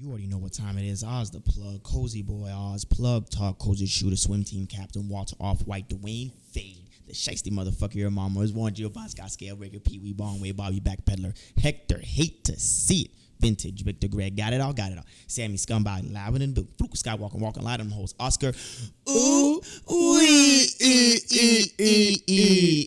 You already know what time it is. Oz the plug, Cozy Boy Oz, plug talk, Cozy shooter, swim team captain, Walter Off-White, Dwayne Fade, the shiesty motherfucker, your mama is Warren Giovanni, Scott Scale Breaker, Pee Wee Bongway, Bobby Backpeddler, Hector, hate to see it. Vintage, Victor Greg, got it all. Sammy Scumbag, Lavin and Boo, Fluke Skywalker, walking light on the host, Oscar. Ooh,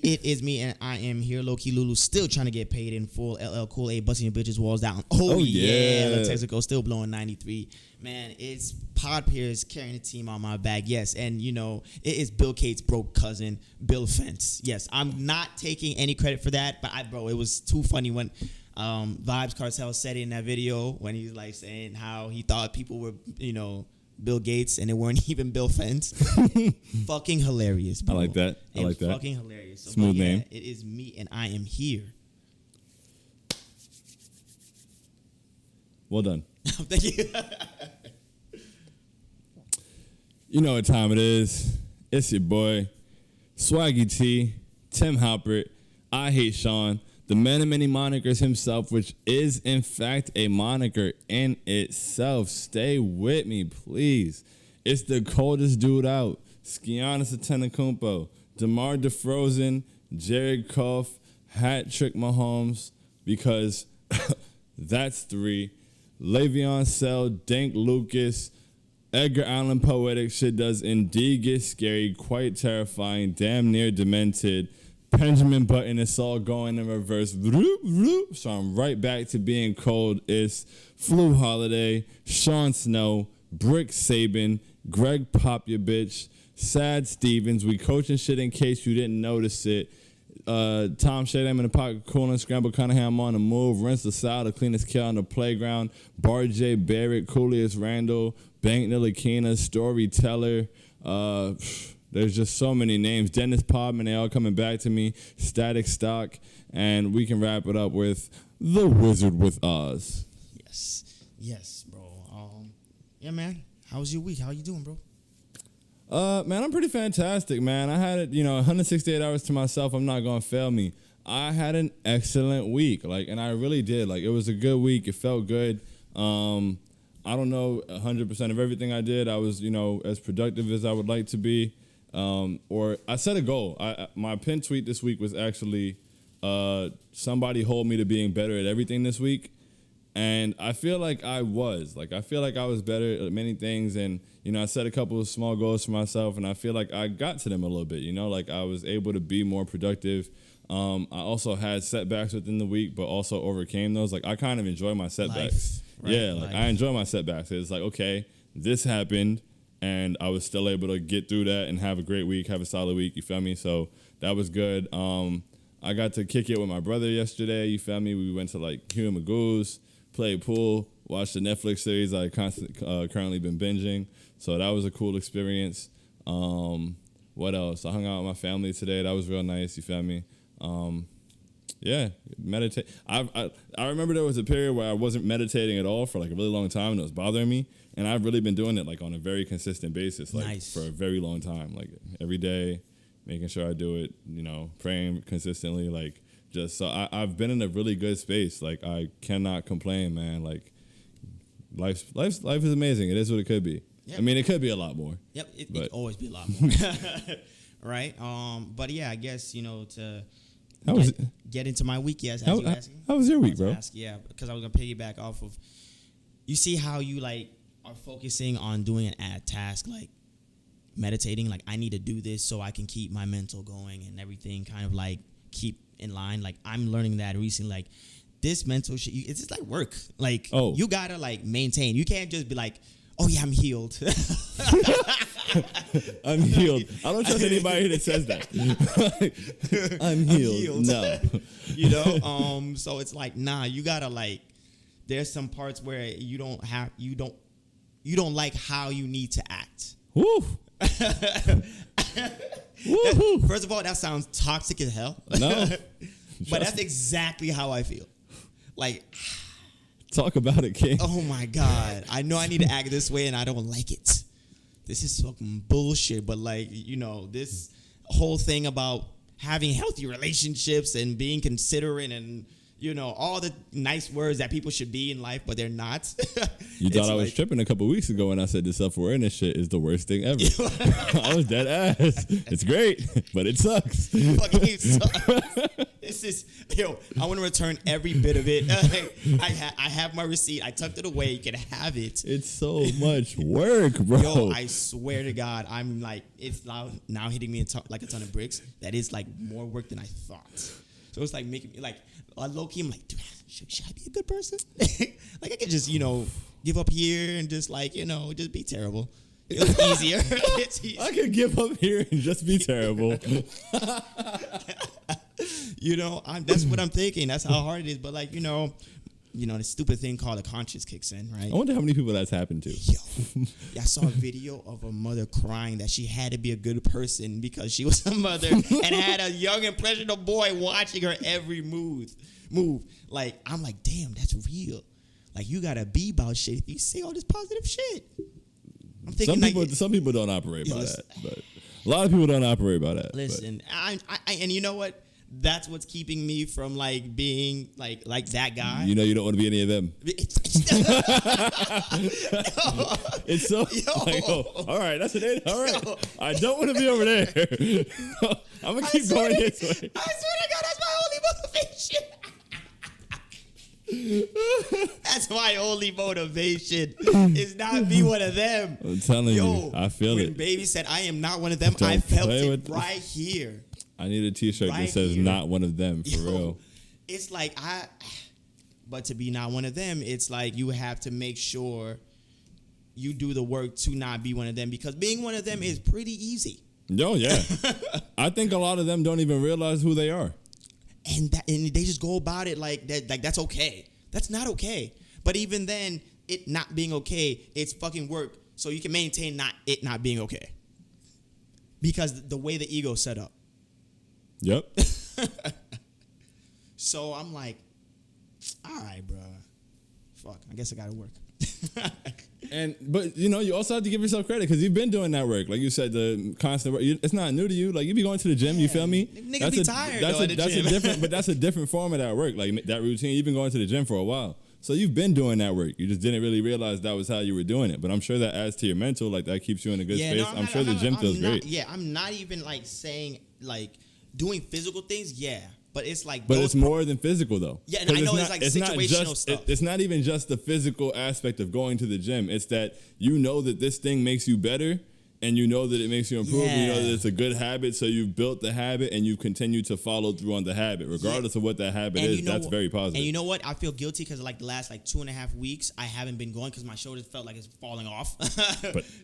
it is me, and I am here, low-key Lulu, still trying to get paid in full. LL Cool A, busting your bitches walls down. Oh yeah. La Texaco, still blowing 93. Man, it's Pod Pierce carrying the team on my back. Yes, and you know, it is Bill Cates' broke cousin, Bill Fence. Yes, I'm not taking any credit for that, but it was too funny when Vibes Cartel said it in that video when he's like saying how he thought people were, you know, Bill Gates and it weren't even Bill Fence. Fucking hilarious, bro. I like that. Fucking hilarious. So, smooth name. It is me and I am here. Well done. Thank you. You know what time it is. It's your boy, Swaggy T, Tim Halpert, I Hate Sean, the man of many monikers himself, which is in fact a moniker in itself. Stay with me, please. It's the coldest dude out. Giannis Antetokounmpo, DeMar DeFrozen, Jared Goff, Hat Trick Mahomes, because that's three. Le'Veon Sell, Dank Lucas, Edgar Allan Poetic shit does indeed get scary, quite terrifying, damn near demented. Benjamin Button, it's all going in reverse. So I'm right back to being cold. It's Flu Holiday, Sean Snow, Brick Saban, Greg Pop Your Bitch, Sad Stevens. We coaching shit in case you didn't notice it. Tom Shadam in the pocket, Coolin, Scramble Cunningham on the move, Rinse LaSalle, the cleanest kill on the playground, Bar J Barrett, Coolius Randall, Bank Nilakina, Storyteller, there's just so many names. Dennis Podman, they all coming back to me. Static Stock, and we can wrap it up with The Wizard with Oz. Yes, bro. Yeah, man. How was your week? How you doing, bro? Man, I'm pretty fantastic, man. I had 168 hours to myself. I'm not gonna fail me. I had an excellent week, and I really did. It was a good week. It felt good. I don't know 100% of everything I did. I was, as productive as I would like to be. Or I set a goal. My pinned tweet this week was actually somebody hold me to being better at everything this week. And I feel like I was. I feel like I was better at many things. And, I set a couple of small goals for myself. And I feel like I got to them a little bit. I was able to be more productive. I also had setbacks within the week, but also overcame those. I kind of enjoy my setbacks. Life, right? Yeah, Life. I enjoy my setbacks. It's okay, this happened. And I was still able to get through that and have a great week, have a solid week, you feel me? So that was good. I got to kick it with my brother yesterday, you feel me? We went to Hugh Magoo's, played pool, watched the Netflix series I currently been binging. So that was a cool experience. What else? I hung out with my family today. That was real nice, you feel me? Yeah, meditate. I remember there was a period where I wasn't meditating at all for a really long time and it was bothering me. And I've really been doing it on a very consistent basis, nice. For a very long time, every day, making sure I do it, praying consistently, so I've been in a really good space. I cannot complain, man. Life is amazing. It is what it could be. Yep. I mean, it could be a lot more. Yep, it could always be a lot more. Right? But yeah, I guess, to get into my week, yes, as you asking. How was your week, bro? Yeah, because I was going to piggyback off of, you see how you, are focusing on doing a task, meditating, I need to do this so I can keep my mental going and everything kind of, keep in line. I'm learning that recently, this mental shit, it's just like work. You got to, maintain. You can't just be oh, yeah, I'm healed. I'm healed. I don't trust anybody that says that. I'm healed. No. So it's nah, you gotta there's some parts where you don't like how you need to act. Woo. First of all, that sounds toxic as hell. No. But that's exactly how I feel. Talk about it, King. Oh my God. I know I need to act this way and I don't like it. This is fucking bullshit. But this whole thing about having healthy relationships and being considerate and you know, all the nice words that people should be in life, but they're not. You thought I was tripping a couple weeks ago when I said the self-awareness shit is the worst thing ever. I was dead ass. It's great, but it sucks. Fucking sucks. This is, I want to return every bit of it. I have my receipt. I tucked it away. You can have it. It's so much work, bro. Yo, I swear to God, I'm like, it's now hitting me like a ton of bricks. That is like more work than I thought. So it's like making me like, low key, I'm like, dude, should I be a good person? Like I could just, give up here and just like, just be terrible. It's easier. It's easier. I could give up here and just be terrible. That's what I'm thinking. That's how hard it is. But like, the stupid thing called a conscience kicks in, right? I wonder how many people that's happened to. I saw a video of a mother crying that she had to be a good person because she was a mother and had a young impressionable boy watching her every move. Like, I'm like, damn, that's real. Like, you gotta be about shit if you say all this positive shit. I'm thinking some people don't operate by that, but a lot of people don't operate by that. Listen, I and you know what? That's what's keeping me from like being like that guy. You don't want to be any of them. It's so like, all right, that's it. All right, I don't want to be over there. I'm gonna keep going this way. I swear to God, that's my only motivation. That's my only motivation is not be one of them. I'm telling you, I feel it. When Baby said I am not one of them, I felt it right here. I need a t-shirt that says not one of them for real. It's like but to be not one of them, it's like you have to make sure you do the work to not be one of them because being one of them is pretty easy. Oh yeah. I think a lot of them don't even realize who they are. And they just go about it like that. Like that's okay. That's not okay. But even then, it not being okay, it's fucking work. So you can maintain it not being okay. Because the way the ego's set up. Yep. So I'm like, all right, bro. Fuck. I guess I gotta work. But you also have to give yourself credit because you've been doing that work. Like you said, the constant work. It's not new to you. Like you be going to the gym. You feel me? Niggas be tired. That's a different form of that work. Like that routine. You've been going to the gym for a while, so you've been doing that work. You just didn't really realize that was how you were doing it. But I'm sure that adds to your mental. Like that keeps you in a good space. I'm sure the gym feels great. Yeah, I'm not even like saying like doing physical things. Yeah. But it's like, but it's more than physical though. Yeah, and I know it's like situational stuff. It's not even just the physical aspect of going to the gym. It's that you know that this thing makes you better, and you know that it makes you improve. Yeah. You know that it's a good habit, so you've built the habit, and you continue to follow through on the habit, regardless of what that habit is. That's very positive. And you know what? I feel guilty because like the last 2.5 weeks, I haven't been going because my shoulders felt like it's falling off.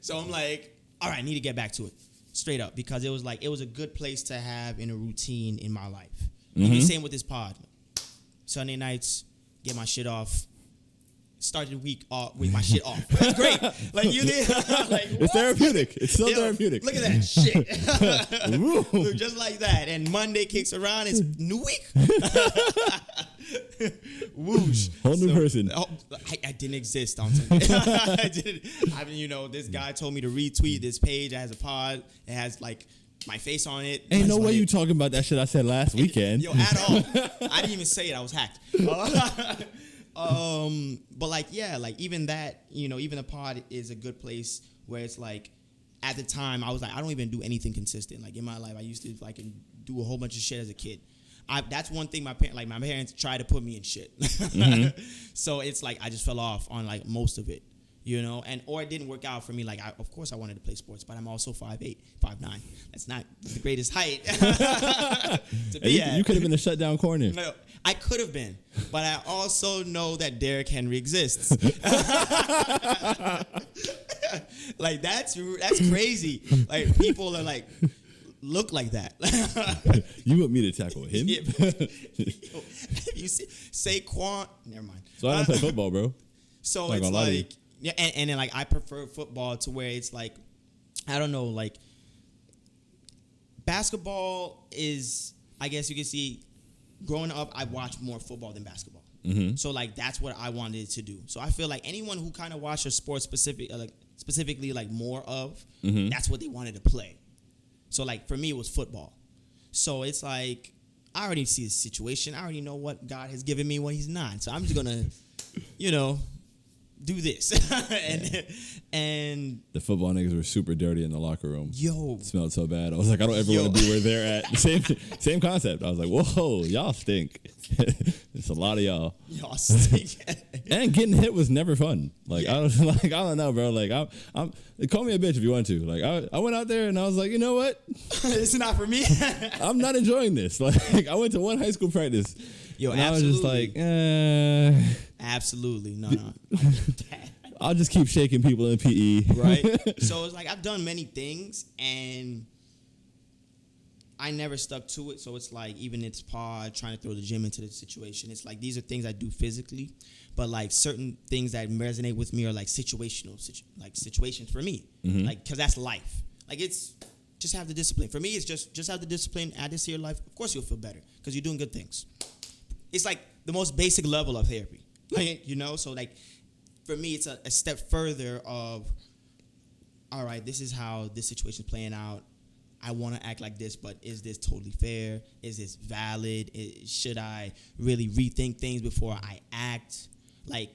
So I'm like, all right, I need to get back to it, straight up, because it was a good place to have in a routine in my life. Even same with this pod. Sunday nights, get my shit off. Start the week off with my shit off. That's great. Like you did. It's therapeutic. It's so therapeutic. Look at that shit. Just like that. And Monday kicks around. It's new week. Whoosh. Whole new person. I didn't exist on Sunday. I didn't. This guy told me to retweet this page that has a pod. It has my face on it. Ain't no way you talking about that shit I said last weekend. At all. I didn't even say it. I was hacked. But even that, even the pod is a good place where it's at the time I was I don't even do anything consistent. In my life, I used to do a whole bunch of shit as a kid. That's one thing my parents tried to put me in shit. So it's I just fell off on most of it. Or it didn't work out for me. Of course I wanted to play sports, but I'm also 5'8", 5'9". That's not the greatest height to be at. You could have been a shutdown corner. No, I could have been, but I also know that Derrick Henry exists. That's crazy. People are look like that. You want me to tackle him? Yeah, you see, Saquon. Never mind. So I don't play football, bro. So it's yeah, and then I prefer football to where it's I don't know, basketball is, I guess you can see, growing up I watched more football than basketball. So that's what I wanted to do. So I feel anyone who kind of watches sports specifically more of, that's what they wanted to play. So for me it was football. So it's all I already see the situation. I already know what God has given me, what He's not. So I'm just gonna, you know, do this. and the football niggas were super dirty in the locker room. Yo, it smelled so bad. I was like, I don't ever want to be where they're at. Same concept. I was like, whoa, y'all stink. It's a lot of y'all. Y'all stink. And getting hit was never fun. Like I don't know, bro. Like I'm call me a bitch if you want to. Like I went out there and I was like, you know what? It's not for me. I'm not enjoying this. Like I went to one high school practice. Yo, and absolutely. I was just like, absolutely. No. I'll just keep shaking people in PE. Right? So it's like I've done many things and I never stuck to it. So it's like even it's pod trying to throw the gym into the situation. It's like these are things I do physically, but like certain things that resonate with me are like situational, situations for me. Mm-hmm. Like, because that's life. Like it's just have the discipline. For me, it's just have the discipline, add this to your life. Of course you'll feel better because you're doing good things. It's like the most basic level of therapy. Like, you know, so like for me, it's a step further of, all right, this is how this situation is playing out. I want to act like this, but is this totally fair? Is this valid? Should I really rethink things before I act? Like,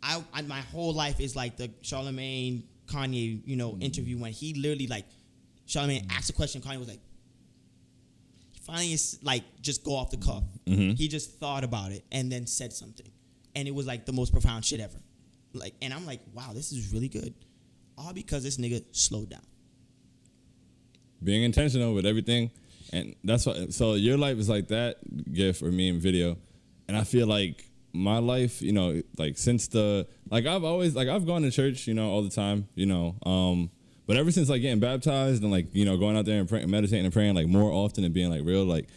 I my whole life is like the Charlemagne Kanye, you know, interview when he literally like Charlemagne asked a question, Kanye was like, finally it's like just go off the cuff. Mm-hmm. He just thought about it and then said something, and it was like the most profound shit ever. Like, and I'm like, wow, this is really good, all because this nigga slowed down. Being intentional with everything, and that's what. So your life is like that, GIF or meme video, and I feel like my life, you know, like since I've gone to church, you know, all the time, you know, but ever since like getting baptized and like, you know, going out there and meditating and praying like more often and being like real, like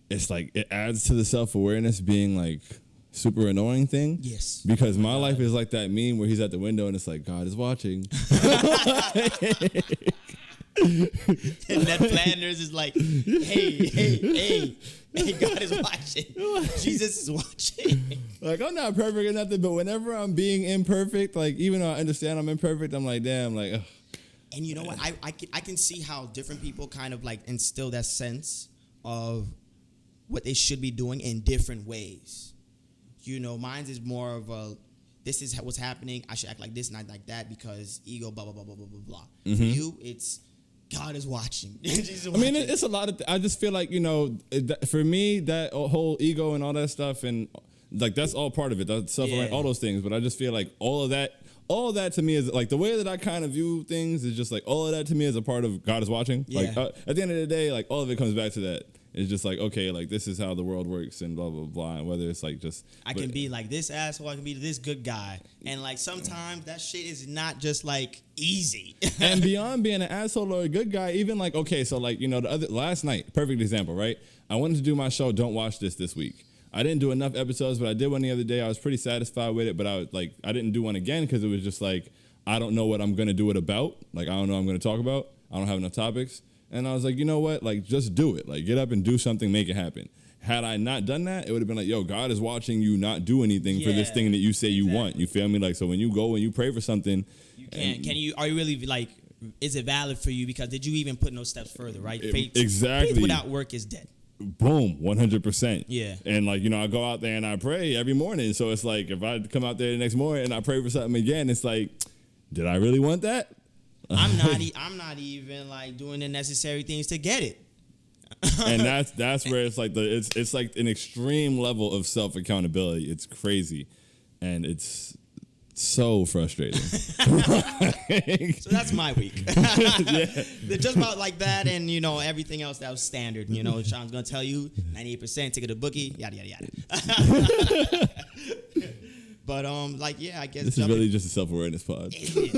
it's like it adds to the self-awareness being like super annoying thing. Yes. Because my life is like that meme where he's at the window and it's like God is watching. And Ned Flanders is like, hey, God is watching. Jesus is watching. Like, I'm not perfect or nothing, but whenever I'm being imperfect, like, even though I understand I'm imperfect, I'm like, damn, like, ugh. And you know what? I can see how different people kind of like instill that sense of what they should be doing in different ways. You know, mine is more of a, this is what's happening. I should act like this, not like that because ego, blah, blah, blah, blah, blah, blah, blah. Mm-hmm. For you, it's God is watching. Jesus is watching. I mean, it's a lot of, I just feel like, you know, for me, that whole ego and all that stuff, and like, that's all part of it. That's stuff, like, all those things. But I just feel like all of that to me is like the way that I kind of view things is just like all of that to me is a part of God is watching. Yeah. Like at the end of the day, like all of it comes back to that. It's just like, okay, like this is how the world works and blah, blah, blah. And whether it's like just. I can be like this asshole, I can be this good guy. And like sometimes that shit is not just like easy. And beyond being an asshole or a good guy, even like, okay, so like, you know, last night, perfect example, right? I wanted to do my show, Don't Watch This week. I didn't do enough episodes, but I did one the other day. I was pretty satisfied with it, but I didn't do one again because it was just like, I don't know what I'm going to do it about. Like, I don't know what I'm going to talk about. I don't have enough topics. And I was like, you know what? Like, just do it. Like, get up and do something, make it happen. Had I not done that, it would have been like, yo, God is watching you not do anything for this thing that you say you want. You feel me? Like, so when you go and you pray for something. You can't. Are you really like, is it valid for you? Because did you even put no steps further, right? Faith without work is dead. Boom, 100%. Yeah. And like, you know, I go out there and I pray every morning. So it's like, if I come out there the next morning and I pray for something again, it's like, did I really want that? I'm not even like doing the necessary things to get it. And that's where it's like it's like an extreme level of self accountability. It's crazy, and it's so frustrating. So that's my week. Just about like that, and you know everything else that was standard. You know, Sean's gonna tell you 98% ticket to bookie, yada yada yada. But like I guess this is really just a self-awareness pod. It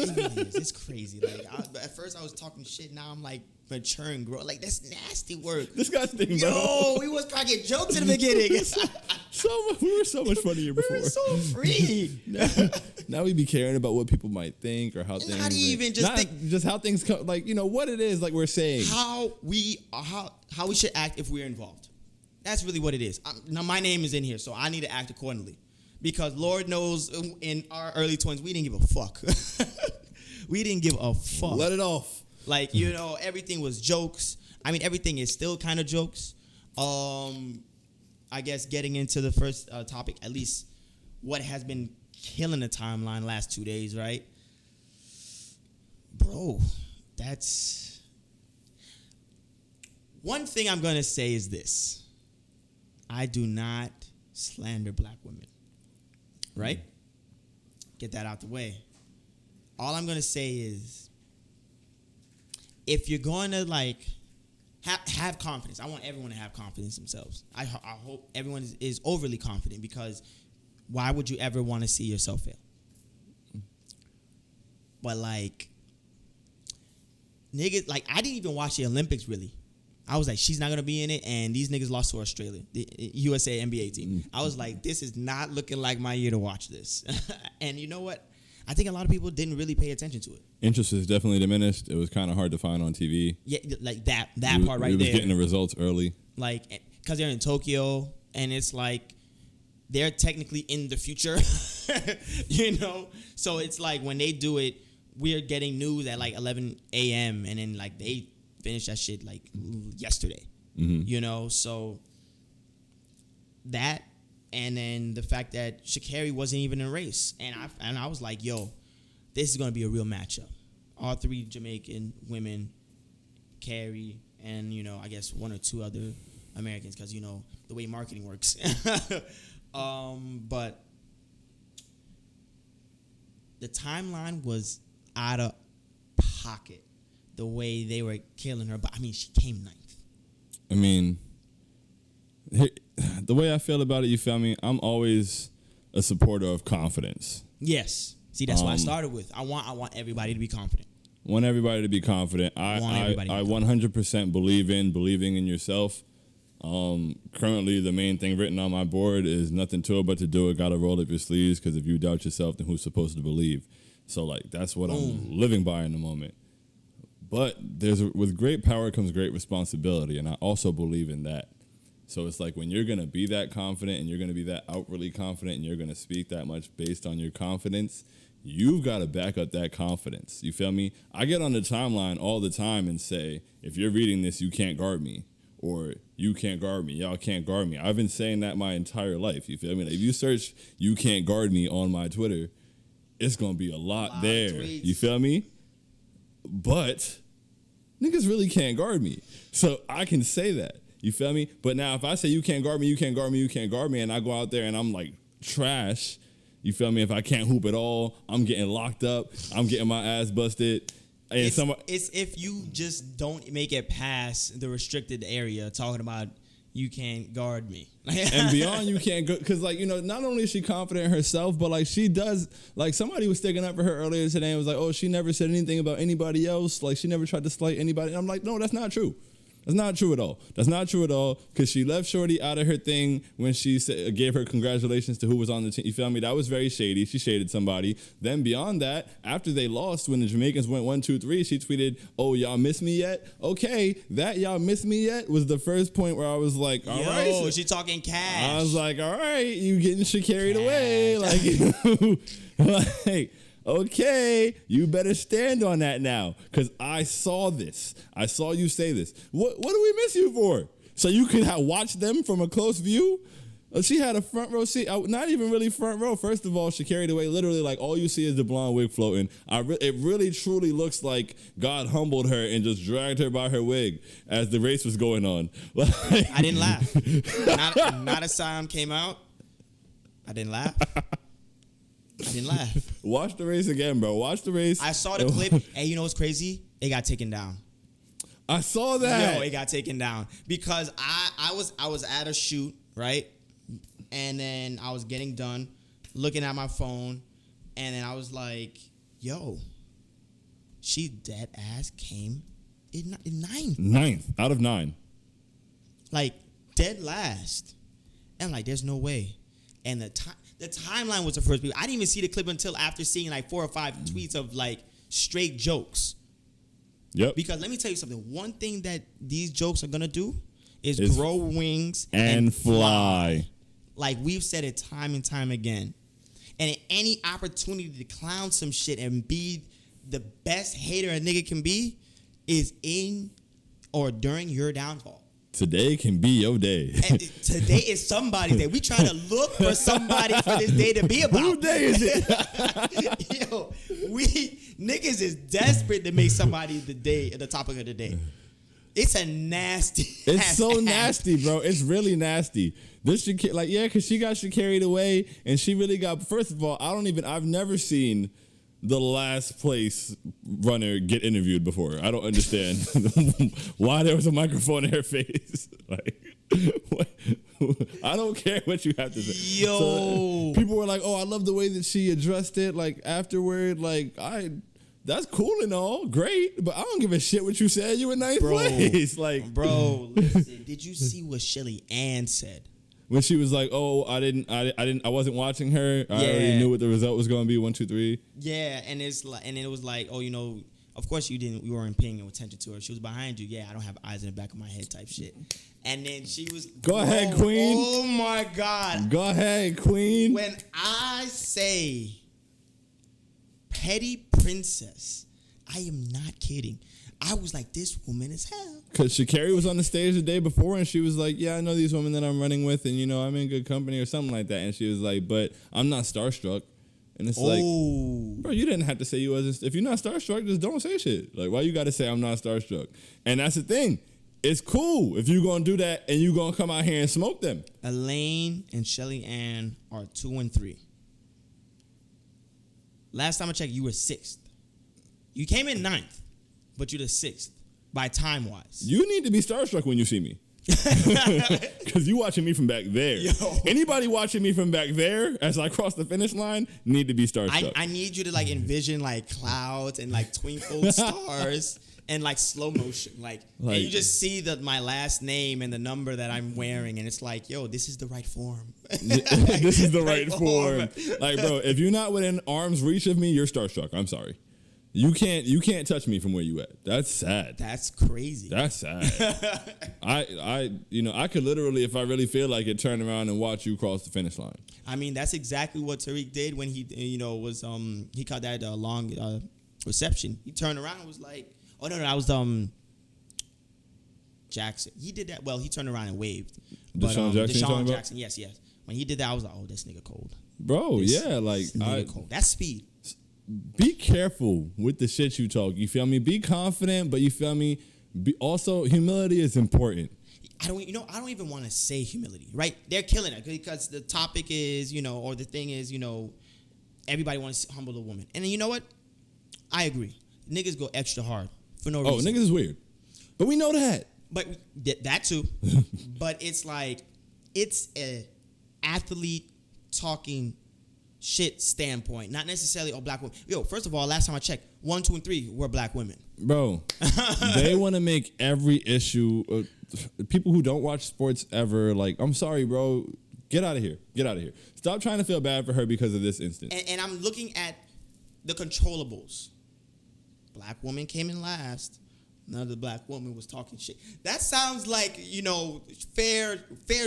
is. It's crazy. Like at first I was talking shit. Now I'm like mature and grow. Like that's nasty work. Disgusting, bro. Yo, we was cracking jokes in the beginning. We were so much funnier before. We were so free. Now we be caring about what people might think or how things. Not even just how things come. Like, you know what it is. Like we're saying how we should act if we're involved. That's really what it is. Now my name is in here, so I need to act accordingly. Because Lord knows in our early 20s, we didn't give a fuck. We didn't give a fuck. Let it off. Like, you know, everything was jokes. I mean, everything is still kind of jokes. I guess getting into the first topic, at least what has been killing the timeline last 2 days, right? Bro, that's... One thing I'm going to say is this. I do not slander black women, right? Get that out the way. All I'm going to say is, if you're going to, like, have confidence. I want everyone to have confidence themselves. I hope everyone is overly confident, because why would you ever want to see yourself fail? But, like, niggas, like, I didn't even watch the Olympics, really. I was like, she's not going to be in it, and these niggas lost to Australia, the USA NBA team. I was like, this is not looking like my year to watch this. And you know what? I think a lot of people didn't really pay attention to it. Interest is definitely diminished. It was kind of hard to find on TV. Yeah, like that part right there. We was getting the results early. Like, because they're in Tokyo, and it's like, they're technically in the future, you know? So it's like, when they do it, we're getting news at like 11 a.m., and then like they finish that shit like yesterday, you know? So that, and then the fact that Sha'Carri wasn't even in a race. And I was like, yo, this is going to be a real matchup. All three Jamaican women, Carrie, and, you know, I guess one or two other Americans, because, you know, the way marketing works. But the timeline was out of pocket, the way they were killing her. But, I mean, she came ninth. I mean, the way I feel about it, you feel me? I'm always a supporter of confidence. Yes. See, that's what I started with. I want everybody to be confident. Want everybody to be confident. I 100% believing in yourself. Currently, the main thing written on my board is nothing to it but to do it. Got to roll up your sleeves, because if you doubt yourself, then who's supposed to believe? So, like, that's what I'm living by in the moment. But with great power comes great responsibility, and I also believe in that. So it's like, when you're going to be that confident, and you're going to be that outwardly confident, and you're going to speak that much based on your confidence, you've got to back up that confidence. You feel me? I get on the timeline all the time and say, if you're reading this, you can't guard me. Or, you can't guard me. Y'all can't guard me. I've been saying that my entire life. You feel me? Like, if you search "you can't guard me" on my Twitter, it's going to be a lot there. You feel me? But niggas really can't guard me. So I can say that. You feel me? But now if I say you can't guard me, you can't guard me, you can't guard me, and I go out there and I'm like trash, you feel me? If I can't hoop at all, I'm getting locked up, I'm getting my ass busted. And it's if you just don't make it past the restricted area, talking about you can't guard me. And beyond, you can't go, because, like, you know, not only is she confident in herself, but, like, she does, like, somebody was sticking up for her earlier today and was like, oh, she never said anything about anybody else, like, she never tried to slight anybody. And I'm like, no, that's not true. That's not true at all. That's not true at all, because she left Shorty out of her thing when she gave her congratulations to who was on the team. You feel me? That was very shady. She shaded somebody. Then beyond that, after they lost, when the Jamaicans went 1-2-3, she tweeted, oh, y'all miss me yet? Okay, that y'all miss me yet was the first point where I was like, all right. Yo, she talking cash. I was like, all right, you getting shit carried away. Like, okay, you better stand on that now, because I saw this. I saw you say this. What do we miss you for? So you could watch them from a close view? She had a front row seat. Not even really front row. First of all, she carried away. Literally, like, all you see is the blonde wig floating. It really, truly looks like God humbled her and just dragged her by her wig as the race was going on. I didn't laugh. Not a sound came out. I didn't laugh. I didn't laugh. Watch the race again, bro. Watch the race. I saw the clip. Hey, you know what's crazy? It got taken down. I saw that. Yo, it got taken down because I was at a shoot, right? And then I was getting done, looking at my phone, and then I was like, yo, she dead ass came in ninth. Ninth out of 9. Like, dead last. And I'm like, there's no way. And the timeline was the first people. I didn't even see the clip until after seeing like 4 or 5 tweets of like straight jokes. Yep. Because let me tell you something. One thing that these jokes are gonna do is grow wings and fly. Like we've said it time and time again. And any opportunity to clown some shit and be the best hater a nigga can be is in or during your downfall. Today can be your day. And today is somebody's day. We trying to look for somebody for this day to be about. Whose day is it? Yo, we niggas is desperate to make somebody the topic of the day. It's a nasty. It's so nasty, bro. It's really nasty. This because she got carried away, and she really got. First of all, I've never seen the last place runner get interviewed before. I don't understand why there was a microphone in her face. Like, what? I don't care what you have to say. Yo, so, people were like, "Oh, I love the way that she addressed it." Like afterward, that's cool and all, great, but I don't give a shit what you said. You in ninth place, like, bro. Listen, did you see what Shelly Ann said? When she was like, "Oh, I wasn't watching her. I already knew what the result was going to be. 1, 2, 3." Yeah, and it was like, oh, of course you weren't paying no attention to her. She was behind you. Yeah, I don't have eyes in the back of my head type shit. And then she was, go ahead, Queen. Oh my God. Go ahead, Queen. When I say petty princess, I am not kidding. I was like, this woman is hell. Because Sha'Carri was on the stage the day before, and she was like, yeah, I know these women that I'm running with, and, I'm in good company or something like that. And she was like, but I'm not starstruck. And it's like, bro, you didn't have to say you wasn't. If you're not starstruck, just don't say shit. Like, why you got to say I'm not starstruck? And that's the thing. It's cool if you're going to do that and you're going to come out here and smoke them. Elaine and Shelly Ann are 2 and 3. Last time I checked, you were 6th. You came in 9th. But you're the 6th by time wise. You need to be starstruck when you see me. Because you watching me from back there. Yo. Anybody watching me from back there as I cross the finish line need to be starstruck. I need you to envision clouds and twinkle stars and slow motion. And you just see my last name and the number that I'm wearing, and it's like, yo, this is the right form. This is the right form. Like, bro, if you're not within arm's reach of me, you're starstruck. I'm sorry. You can't touch me from where you at. That's sad. That's crazy. That's sad. I could literally, if I really feel like it, turn around and watch you cross the finish line. I mean, that's exactly what Tariq did when he, he caught that long reception. He turned around and was like, oh no, that was Jackson. He did that. Well, he turned around and waved. Deshaun Jackson. Deshaun Jackson. Yes. When he did that, I was like, oh, this nigga cold. Bro, cold. That's speed. Be careful with the shit you talk. You feel me? Be confident, but you feel me? Also, humility is important. I don't even want to say humility, right? They're killing it because the topic is, or the thing is, everybody wants to humble a woman. And then you know what? I agree. Niggas go extra hard for no reason. Oh, niggas is weird. But we know that. But that too. But it's it's a athlete talking shit standpoint, not necessarily all black women. Yo, first of all, last time I checked, 1, 2, and 3 were black women. Bro, they want to make every issue. People who don't watch sports ever, I'm sorry, bro. Get out of here. Get out of here. Stop trying to feel bad for her because of this instance. And I'm looking at the controllables. Black woman came in last. Another black woman was talking shit. That sounds like, fair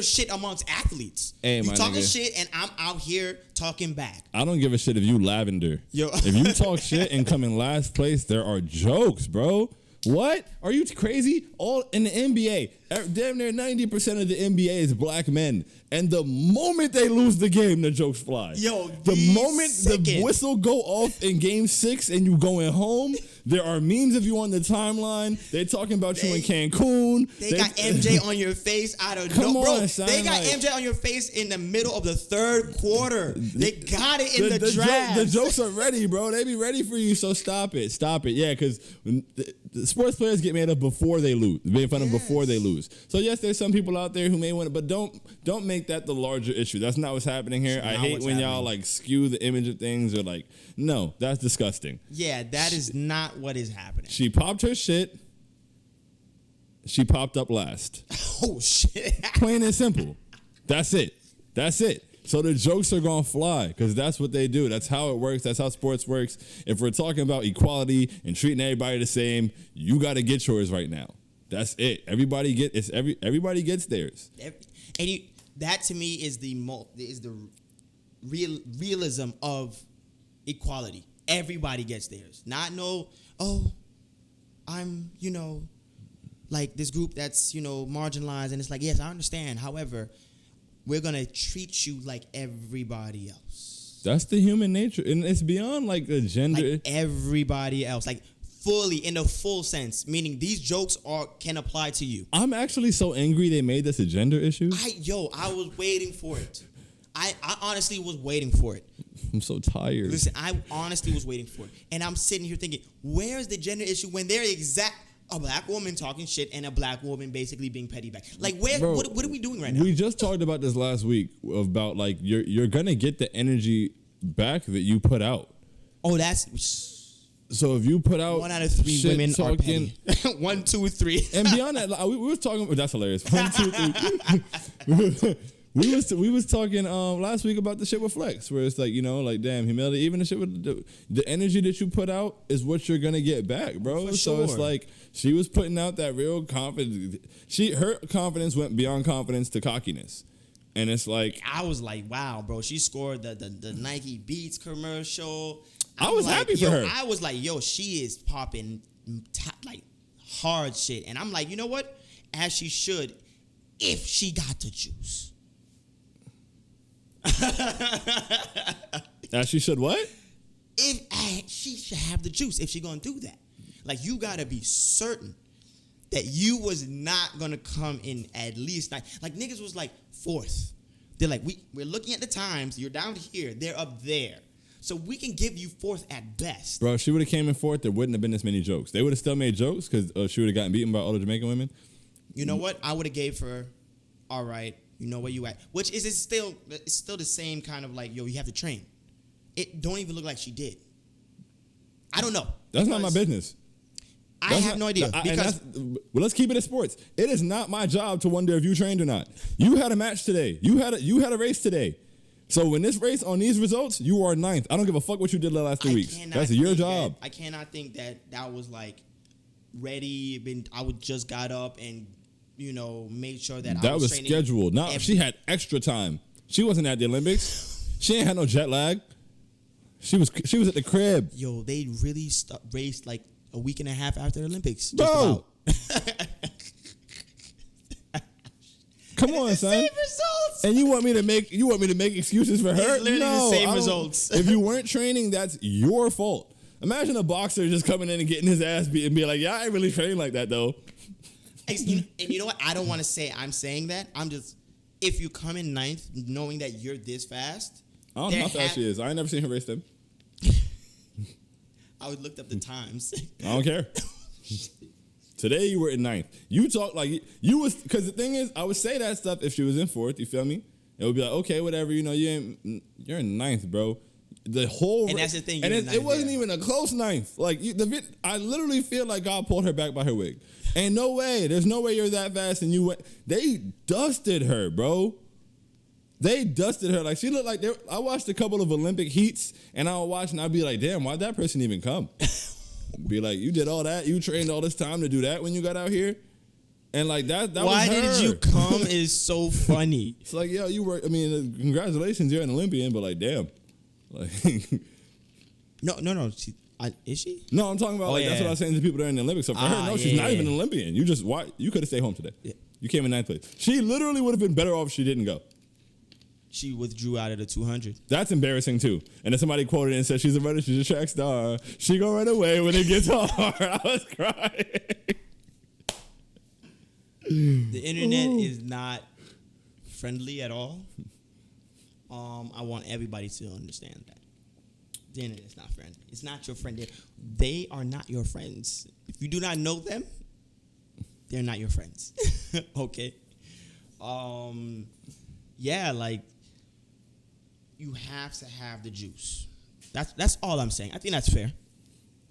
shit amongst athletes. Hey, you talking shit and I'm out here talking back. I don't give a shit if you lavender. Yo. If you talk shit and come in last place, there are jokes, bro. What? Are you crazy? All in the NBA, damn near 90% of the NBA is black men. And the moment they lose the game, the jokes fly. Yo, the moment the whistle go off in game 6 and you going home, there are memes of you on the timeline. They're talking about you in Cancun. They got MJ on your face out of no, bro. They got MJ on your face in the middle of the 3rd quarter. They got it in the draft. The jokes are ready, bro. They be ready for you. So stop it. Stop it. Yeah, because the sports players get made up before they lose. Made fun of before they lose. So yes, there's some people out there who may want it, but don't make that the larger issue. That's not what's happening here. I hate when y'all skew the image of things or no, that's disgusting. Yeah, that is not what is happening. She popped her shit. She popped up last. Oh shit. Plain and simple. That's it. That's it. So the jokes are going to fly because that's what they do. That's how it works. That's how sports works. If we're talking about equality and treating everybody the same, you got to get yours right now. That's it. Everybody gets theirs. And that to me is the realism of equality. Everybody gets theirs. Not I'm like this group that's, you know, marginalized, and it's like, yes, I understand. However, we're gonna treat you like everybody else. That's the human nature, and it's beyond like a gender. Like everybody else, like fully in the full sense, meaning these jokes can apply to you. I'm actually so angry they made this a gender issue. I was waiting for it. I honestly was waiting for it. I'm so tired. Listen, I honestly was waiting for it, and I'm sitting here thinking, where's the gender issue when they're a black woman talking shit and a black woman basically being petty back? Like, where? Bro, what are we doing right now? We just talked about this last week about like you're gonna get the energy back that you put out. Oh, that's so if you put out 1 out of 3 women are petty. 1, 2, 3. And beyond that, we were talking. That's hilarious. 1, 2, 3. We was talking last week about the shit with Flex, where it's like, you know, like, damn, humility. Even the shit with the energy that you put out is what you're gonna get back, bro. So it's like she was putting out that real confidence. Her confidence went beyond confidence to cockiness, and it's like I was like, wow, bro. She scored the Nike Beats commercial. I was happy for her. I was like, yo, she is popping like hard shit, and I'm like, you know what? As she should, if she got the juice. As she should what? She should have the juice if she gonna do that. Like, you gotta be certain that you was not gonna come in at least like niggas was like 4th. They're like, we're looking at the times. You're down here. They're up there. So we can give you 4th at best. Bro, if she would have came in 4th, there wouldn't have been this many jokes. They would have still made jokes because she would have gotten beaten by all the Jamaican women. You know what? I would have gave her, all right, you know where you at. Which is it's still the same kind of like, yo, you have to train. It don't even look like she did. I don't know. That's not my business. I have no idea. Because well, let's keep it at sports. It is not my job to wonder if you trained or not. You had a match today. You had a race today. So when this race on these results, you are 9th. I don't give a fuck what you did the last 3 weeks. That's your job. I cannot think that was like ready. I would just got up and, you know, made sure that I was training. Scheduled. No, she had extra time. She wasn't at the Olympics. She ain't had no jet lag. She was at the crib. Yo, they really raced like a week and a half after the Olympics. Bro. Come on, son. Same results. And you want me to make excuses for her? It's literally no, the same results. If you weren't training, that's your fault. Imagine a boxer just coming in and getting his ass beat and be like, yeah, I ain't really training like that though. And you know what? I don't want to say I'm saying that. I'm just, if you come in 9th knowing that you're this fast. I don't know how fast she is. I ain't never seen her race them. I would looked up the times. I don't care. Today you were in 9th. You talk like you was, because the thing is, I would say that stuff if she was in 4th. You feel me? It would be like, okay, whatever. You know, you're in 9th, bro. The whole and that's the thing. And it wasn't even a close 9th. Like I literally feel like God pulled her back by her wig. Ain't no way. There's no way you're that fast and you went. They dusted her, bro. They dusted her. Like, she looked like I watched a couple of Olympic heats and I would watch and I'd be like, damn, why'd that person even come? Be like, you did all that? You trained all this time to do that when you got out here? And like that why was her. Did you come is so funny. It's like, yo, you were, I mean, congratulations, you're an Olympian, but like, damn. Like, No. Is she? No, I'm talking about that's what I was saying to people that are in the Olympics. So for her, no, she's not even an Olympian. You could have stayed home today. Yeah. You came in 9th place. She literally would have been better off if she didn't go. She withdrew out of the 200. That's embarrassing too. And then somebody quoted it and said, she's a runner, she's a track star. She gonna run away when it gets hard. I was crying. The internet is not friendly at all. I want everybody to understand that. The internet is not friendly. It's not your friend. They are not your friends. If you do not know them, they're not your friends. Okay. Yeah, like, you have to have the juice. That's all I'm saying. I think that's fair.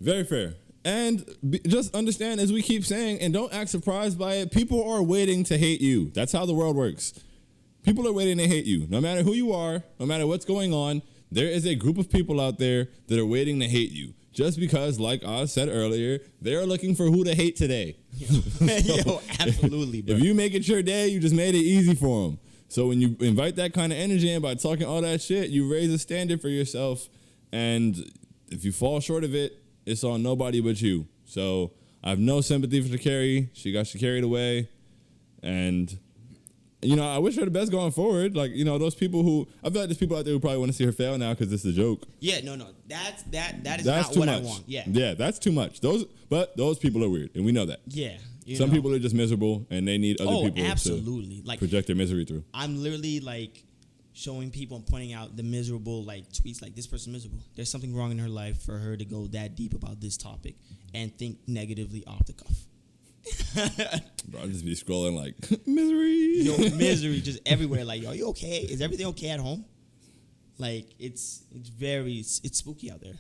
Very fair. And just understand, as we keep saying, and don't act surprised by it, people are waiting to hate you. That's how the world works. People are waiting to hate you. No matter who you are, no matter what's going on, there is a group of people out there that are waiting to hate you. Just because, like Oz said earlier, they're looking for who to hate today. Yo, absolutely, bro. If you make it your day, you just made it easy for them. So when you invite that kind of energy in by talking all that shit, you raise a standard for yourself. And if you fall short of it, it's on nobody but you. So I have no sympathy for Sha'Carri. She got carried away. And, I wish her the best going forward. Like, those people who, I feel like there's people out there who probably want to see her fail now because this is a joke. Yeah, no. That is not too what much. I want. Yeah. Yeah, that's too much. Those people are weird, and we know that. Yeah. Some people are just miserable, and they need other people absolutely. to project their misery through. I'm literally, like, showing people and pointing out the miserable, like, tweets, like, this person's miserable. There's something wrong in her life for her to go that deep about this topic and think negatively off the cuff. Bro, I'll just be scrolling like, misery. Yo, misery just everywhere. Like, yo, are you okay? Is everything okay at home? Like, it's spooky out there.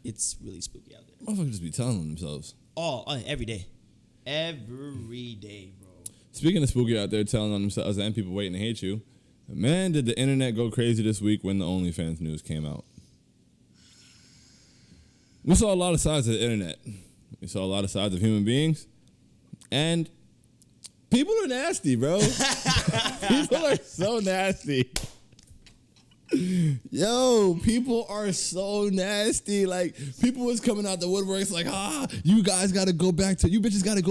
It's really spooky out there. Motherfuckers just be telling on themselves. Every day. Every day, bro. Speaking of spooky out there telling on themselves and people waiting to hate you, man, did the internet go crazy this week when the OnlyFans news came out. We saw a lot of sides of the internet. We saw a lot of sides of human beings. And people are nasty, bro. People are so nasty. Yo, people are so nasty. Like, people was coming out the woodworks like, you bitches gotta go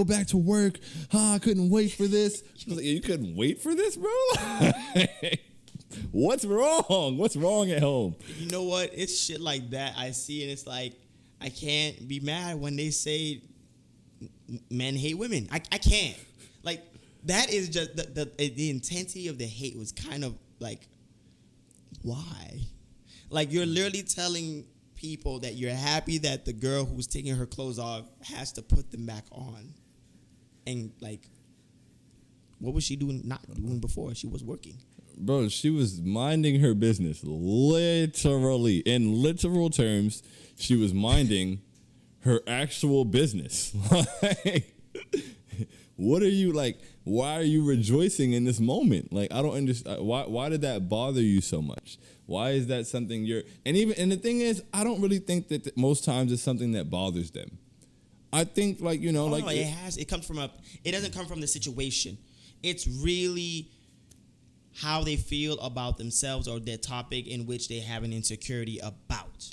back to work. I couldn't wait for this. I was like, you couldn't wait for this, bro? What's wrong? What's wrong at home? You know what? It's shit like that I see, and it's like, I can't be mad when they say men hate women. I can't. Like, that is just the intensity of the hate was kind of like, why? Like, you're literally telling people that you're happy that the girl who's taking her clothes off has to put them back on. And, like, what was she not doing before? She was working. Bro, she was minding her business. Literally. In literal terms, she was minding her actual business. Like, what are you, like, why are you rejoicing in this moment? Like, I don't understand. Why did that bother you so much? Why is that something and the thing is, I don't really think that most times it's something that bothers them. I think, like, it doesn't come from the situation. It's really how they feel about themselves or their topic in which they have an insecurity about.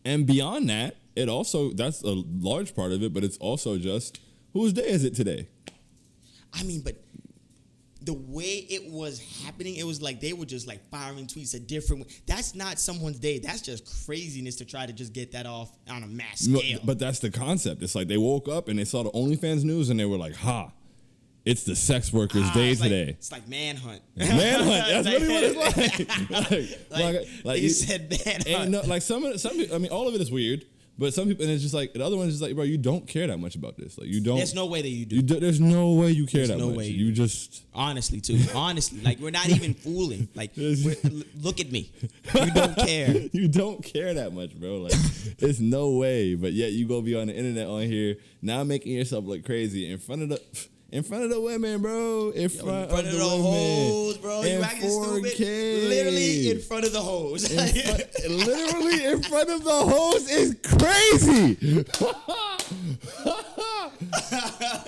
And beyond that, that's a large part of it, but it's also just, whose day is it today? I mean, but the way it was happening, it was like they were just like firing tweets a different way. That's not someone's day. That's just craziness to try to just get that off on a mass scale. But that's the concept. It's like they woke up and they saw the OnlyFans news and they were like, it's the sex worker's day today. It's like manhunt. Manhunt. That's really what it's like. like you said, manhunt. No, like some people, I mean, all of it is weird. But some people, and it's just like, the other one is just like, bro, you don't care that much about this. Like, you don't. There's no way that you do. There's no way you care that much. Way you just. Honestly, too. Honestly. Like, we're not even fooling. Like, look at me. You don't care. You don't care that much, bro. Like, there's no way. But yet you go be on the internet on here, now making yourself look crazy in front of the women, bro. In front of the hoes, bro. You acting 4K. stupid. Literally in front of the hoes. Literally in front of the hoes is crazy.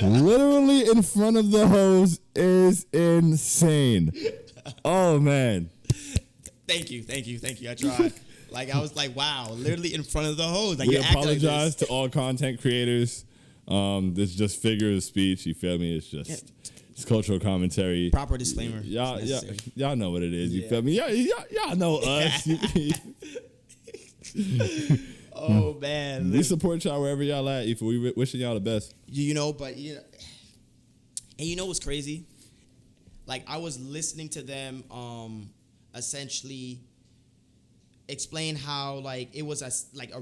Literally in front of the hoes is insane. Oh, man. Thank you. I tried. Like, I was like, wow. Literally in front of the hoes. Like, we apologize to all content creators. This is just figure of speech. You feel me? It's just it's cultural commentary. Proper disclaimer. Y'all know what it is. You feel me? Y'all know us. Oh man, we support y'all wherever y'all at. We wishing y'all the best. And you know what's crazy? Like, I was listening to them, essentially explain how, like, it was a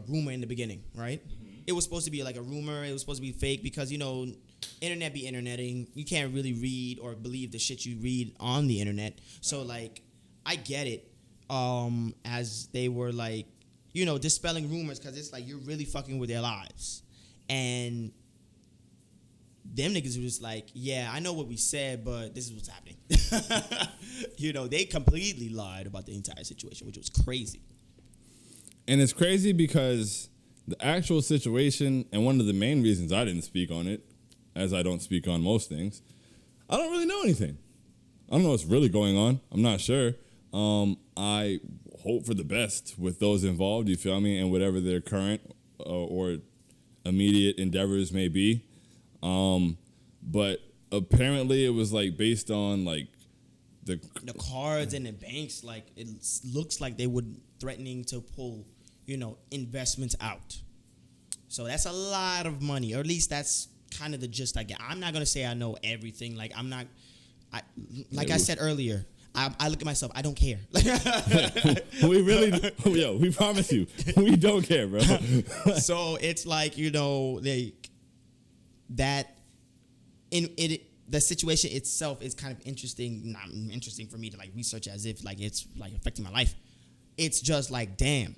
rumor in the beginning, right? Mm-hmm. It was supposed to be like a rumor. It was supposed to be fake because, internet be interneting. You can't really read or believe the shit you read on the internet. So, like, I get it, as they were, like, dispelling rumors because it's like you're really fucking with their lives. And them niggas were just like, yeah, I know what we said, but this is what's happening. They completely lied about the entire situation, which was crazy. And it's crazy because the actual situation, and one of the main reasons I didn't speak on it, as I don't speak on most things, I don't really know anything. I don't know what's really going on. I'm not sure. I hope for the best with those involved, you feel me, and whatever their current or immediate endeavors may be. But apparently it was like based on like the cards and the banks. Like it looks like they were threatening to pull, investments out. So that's a lot of money, or at least that's kind of the gist I get. I'm not gonna say I know everything. Like I said earlier, I look at myself. I don't care. We promise you, we don't care, bro. So it's like the situation itself is kind of interesting. Not interesting for me to like research as if like it's like affecting my life. It's just like, damn.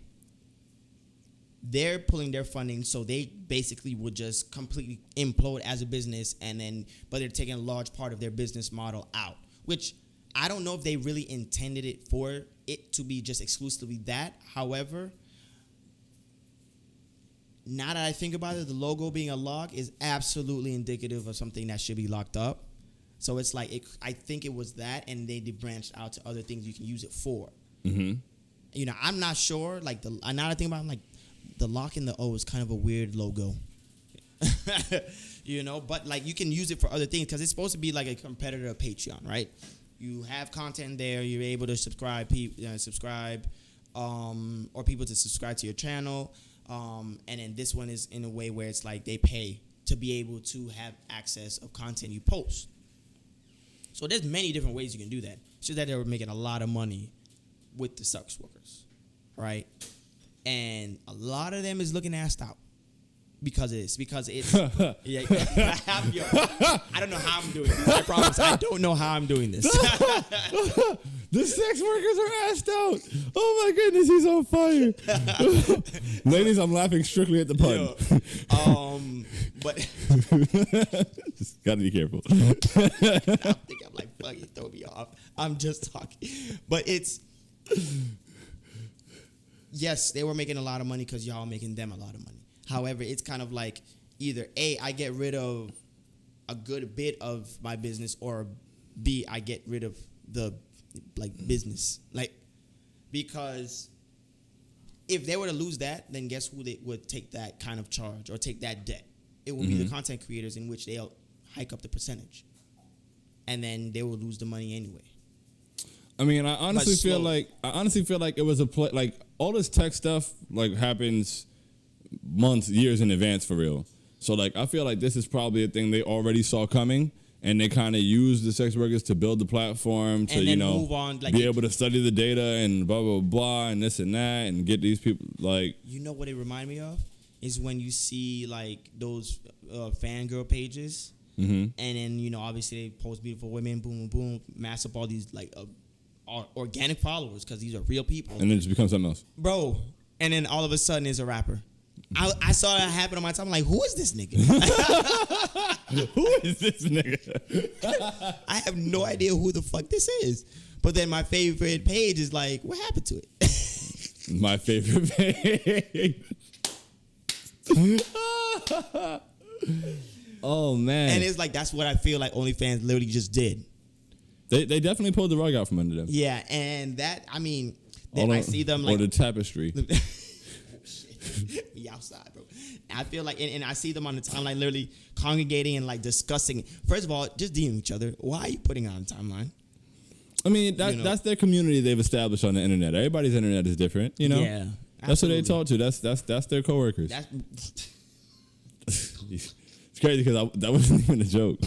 They're pulling their funding, so they basically would just completely implode as a business, but they're taking a large part of their business model out, which I don't know if they really intended it for it to be just exclusively that. However, now that I think about it, the logo being a lock is absolutely indicative of something that should be locked up. So it's like, I think it was that, and they branched out to other things you can use it for. Mm-hmm. I'm not sure. Like, now that I think about it, I'm like, the lock and the O is kind of a weird logo. But like you can use it for other things because it's supposed to be like a competitor of Patreon, right? You have content there, you're able to subscribe or people to subscribe to your channel. And then this one is in a way where it's like they pay to be able to have access of content you post. So there's many different ways you can do that. It's just that they were making a lot of money with the sex workers, right? And a lot of them is looking assed out because it's yeah, I don't know how I'm doing this. I promise I don't know how I'm doing this. The sex workers are assed out. Oh my goodness, he's on fire. Ladies, I'm laughing strictly at the pun. But just gotta be careful. I think I'm like, fuck it, throw me off. I'm just talking. But it's yes, they were making a lot of money because y'all making them a lot of money. However, it's kind of like either A, I get rid of a good bit of my business, or B, I get rid of the business. Because if they were to lose that, then guess who they would take that kind of charge or take that debt? It will be the content creators, in which they'll hike up the percentage. And then they will lose the money anyway. I mean, I honestly feel like it was a play. Like all this tech stuff happens months, years in advance for real. So I feel like this is probably a thing they already saw coming, and they kind of used the sex workers to build the platform to move on, be able to study the data and blah blah blah and this and that and get these people what it reminded me of is when you see those fangirl pages, and then obviously they post beautiful women, boom boom boom, mass up all these organic followers because these are real people, and then it just becomes something else, bro. And then all of a sudden it's a rapper. I saw that happen on my time. I'm like, who is this nigga? Who is this nigga? I have no idea who the fuck this is. But then my favorite page is like, what happened to it? My favorite page. Oh man. And it's like, that's what I feel like OnlyFans literally just did. They definitely pulled the rug out from under them. Yeah, and that, I mean, I see them or the tapestry. Be outside, bro. I feel like, and I see them on the timeline literally congregating and discussing. First of all, just DM each other. Why are you putting it on the timeline? I mean, that's their community they've established on the internet. Everybody's internet is different, Yeah. Absolutely. That's what they talk to. That's their coworkers. It's crazy because that wasn't even a joke.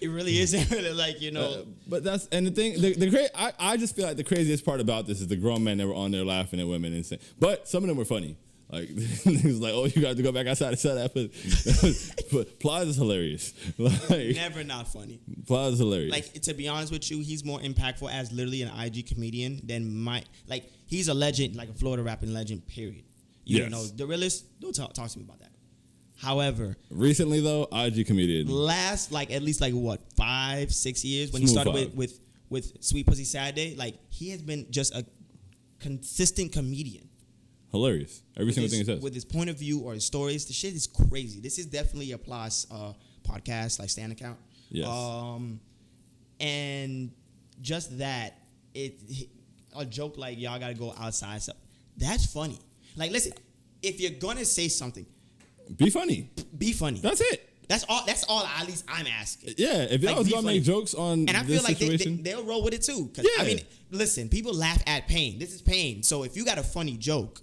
It really isn't really but that's, and the thing, I just feel like the craziest part about this is the grown men that were on there laughing at women and saying, but some of them were funny. It was like, oh, you got to go back outside and sell that. But Plaza's hilarious. Never not funny. Plaza's hilarious. To be honest with you, he's more impactful as literally an IG comedian than he's a legend, like a Florida rapping legend, period. You know, the realist, don't talk to me about that. However, recently though, IG comedian last at least 5-6 years when he started with Sweet Pussy Saturday, he has been just a consistent comedian. Hilarious. Every single thing he says. With his point of view or his stories, the shit is crazy. This is definitely a plus podcast, stand account. Yes. And just that, a joke y'all gotta go outside. So that's funny. Listen, if you're gonna say something, Be funny. Be funny. That's it. That's all. At least I'm asking. Yeah, if y'all was gonna make jokes on and I feel this like situation, they'll roll with it too. Yeah. I mean, listen, people laugh at pain. This is pain. So if you got a funny joke,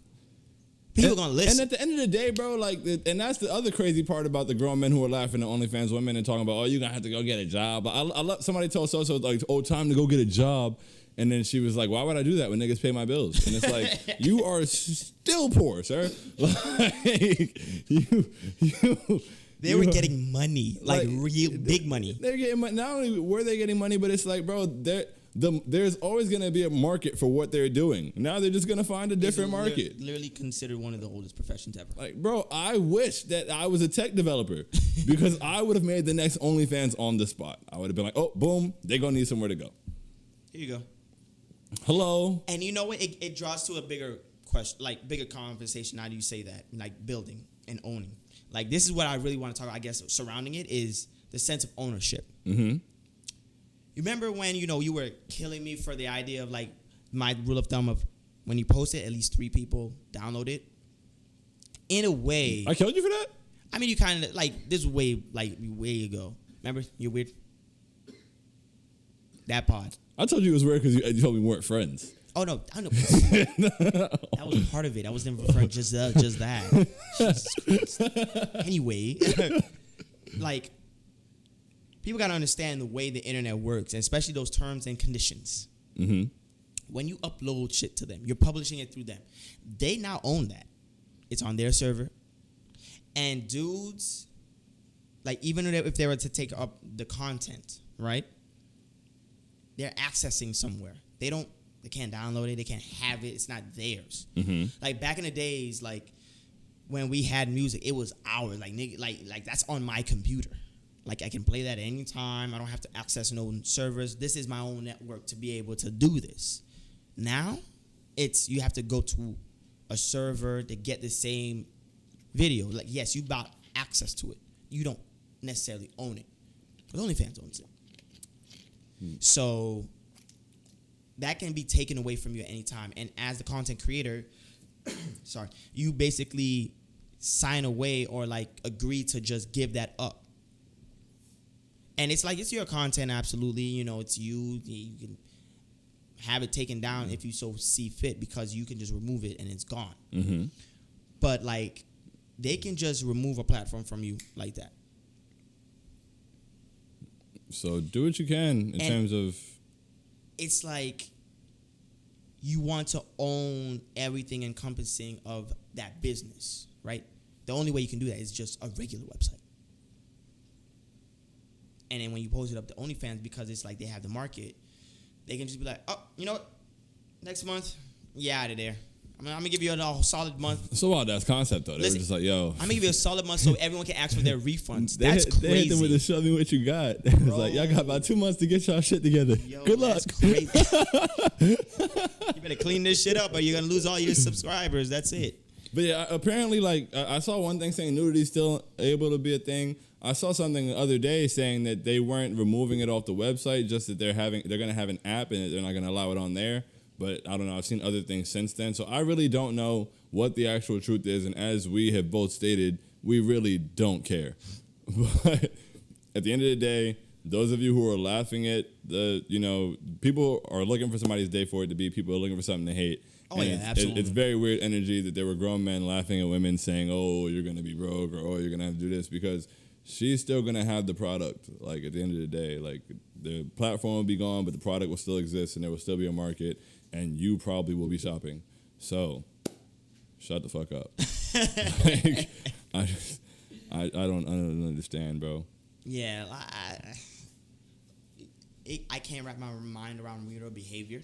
people gonna listen. And at the end of the day, bro, like, and that's the other crazy part about the grown men who are laughing at OnlyFans women and talking about, oh, you're gonna have to go get a job. I love somebody told so like, oh, time to go get a job. And then she was like, why would I do that when niggas pay my bills? And it's like, you are still poor, sir. Like, they were getting money, like real big money. They're getting money. Not only were they getting money, but it's like, bro, there's always going to be a market for what they're doing. Now they're just going to find a different market. Literally considered one of the oldest professions ever. Like, bro, I wish that I was a tech developer because I would have made the next OnlyFans on the spot. I would have been like, oh, boom, they're going to need somewhere to go. Here you go. Hello. And you know what? It draws to a bigger question, like bigger conversation. How do you say that? Like building and owning. Like this is what I really want to talk about, I guess, surrounding it is the sense of ownership. Mm-hmm. You remember when, you were killing me for the idea of like my rule of thumb of when you post it, at least 3 people download it. In a way. I killed you for that? I mean, you kind of like, this way ago. Remember? You're weird. That pod. I told you it was weird because you told me we weren't friends. Oh, no. I know. That was part of it. I was never referring just that. Jesus Christ. Anyway, like, people got to understand the way the internet works, and especially those terms and conditions. Mm-hmm. When you upload shit to them, you're publishing it through them. They now own that. It's on their server. And dudes, like, even if they were to take up the content, right? They're accessing somewhere. They can't download it. They can't have it. It's not theirs. Mm-hmm. Like back in the days, like when we had music, it was ours. Like nigga, like that's on my computer. Like I can play that anytime. I don't have to access no servers. This is my own network to be able to do this. Now, you have to go to a server to get the same video. Like yes, you got access to it. You don't necessarily own it. But OnlyFans owns it. So that can be taken away from you at any time. And as the content creator, you basically sign away or like agree to just give that up. And it's like, it's your content, absolutely. It's you. You can have it taken down if you so see fit because you can just remove it and it's gone. Mm-hmm. But like, they can just remove a platform from you like that. So do what you can in terms of... It's like you want to own everything encompassing of that business, right? The only way you can do that is just a regular website. And then when you post it up to OnlyFans, because it's like they have the market, they can just be like, oh, you know what? Next month, out of there. I'm going to give you a solid month. It's a wild ass concept, though. They were just like, yo. I'm going to give you a solid month so everyone can ask for their refuns. That's crazy. They hit them with the show me what you got. It was like, y'all got about 2 months to get y'all shit together. Yo, good luck. That's crazy. You better clean this shit up or you're going to lose all your subscribers. That's it. But yeah, apparently, like, I saw one thing saying nudity's still able to be a thing. I saw something the other day saying that they weren't removing it off the website, just that they're going to have an app and they're not going to allow it on there. But I don't know. I've seen other things since then. So I really don't know what the actual truth is. And as we have both stated, we really don't care. But at the end of the day, those of you who are laughing at people are looking for somebody's day for it to be. People are looking for something to hate. Oh, and absolutely. It's very weird energy that there were grown men laughing at women saying, oh, you're going to be broke or, oh, you're going to have to do this because she's still going to have the product. Like, at the end of the day, like, the platform will be gone, but the product will still exist and there will still be a market. And you probably will be shopping. So, shut the fuck up. Like, I don't understand, bro. Yeah, I can't wrap my mind around weirdo behavior.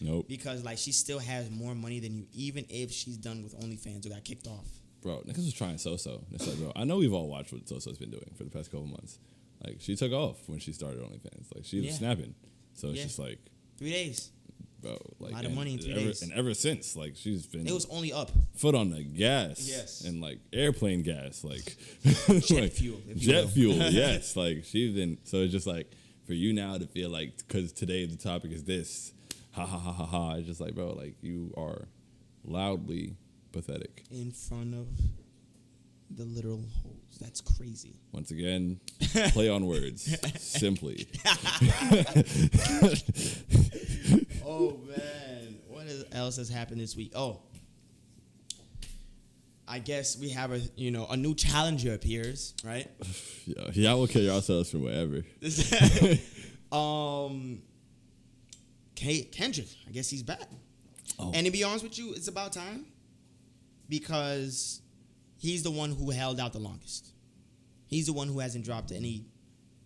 Nope. Because, like, she still has more money than you, even if she's done with OnlyFans or got kicked off. Bro, niggas was trying So-So. It's like, bro, I know we've all watched what So-So's been doing for the past couple months. Like, she took off when she started OnlyFans. Like, she was snapping. So it's just like... 3 days. Bro, like, a lot of money in 3 days. And ever since, like, she's been... It was only up. Foot on the gas. Yes. And, like, airplane gas. Like... Jet fuel. Jet fuel, yes. Like, she's been... So it's just like, for you now to feel like, because today the topic is this, ha, ha, ha, ha, ha. It's just like, bro, like, you are loudly pathetic. In front of The literal hoes. That's crazy. Once again, play on words. Simply. Oh, man. What else has happened this week? Oh. I guess we have a new challenger appears, right? Yeah, y'all will kill yourselves for whatever. Kendrick, I guess he's back. Oh. And to be honest with you, it's about time because he's the one who held out the longest. He's the one who hasn't dropped any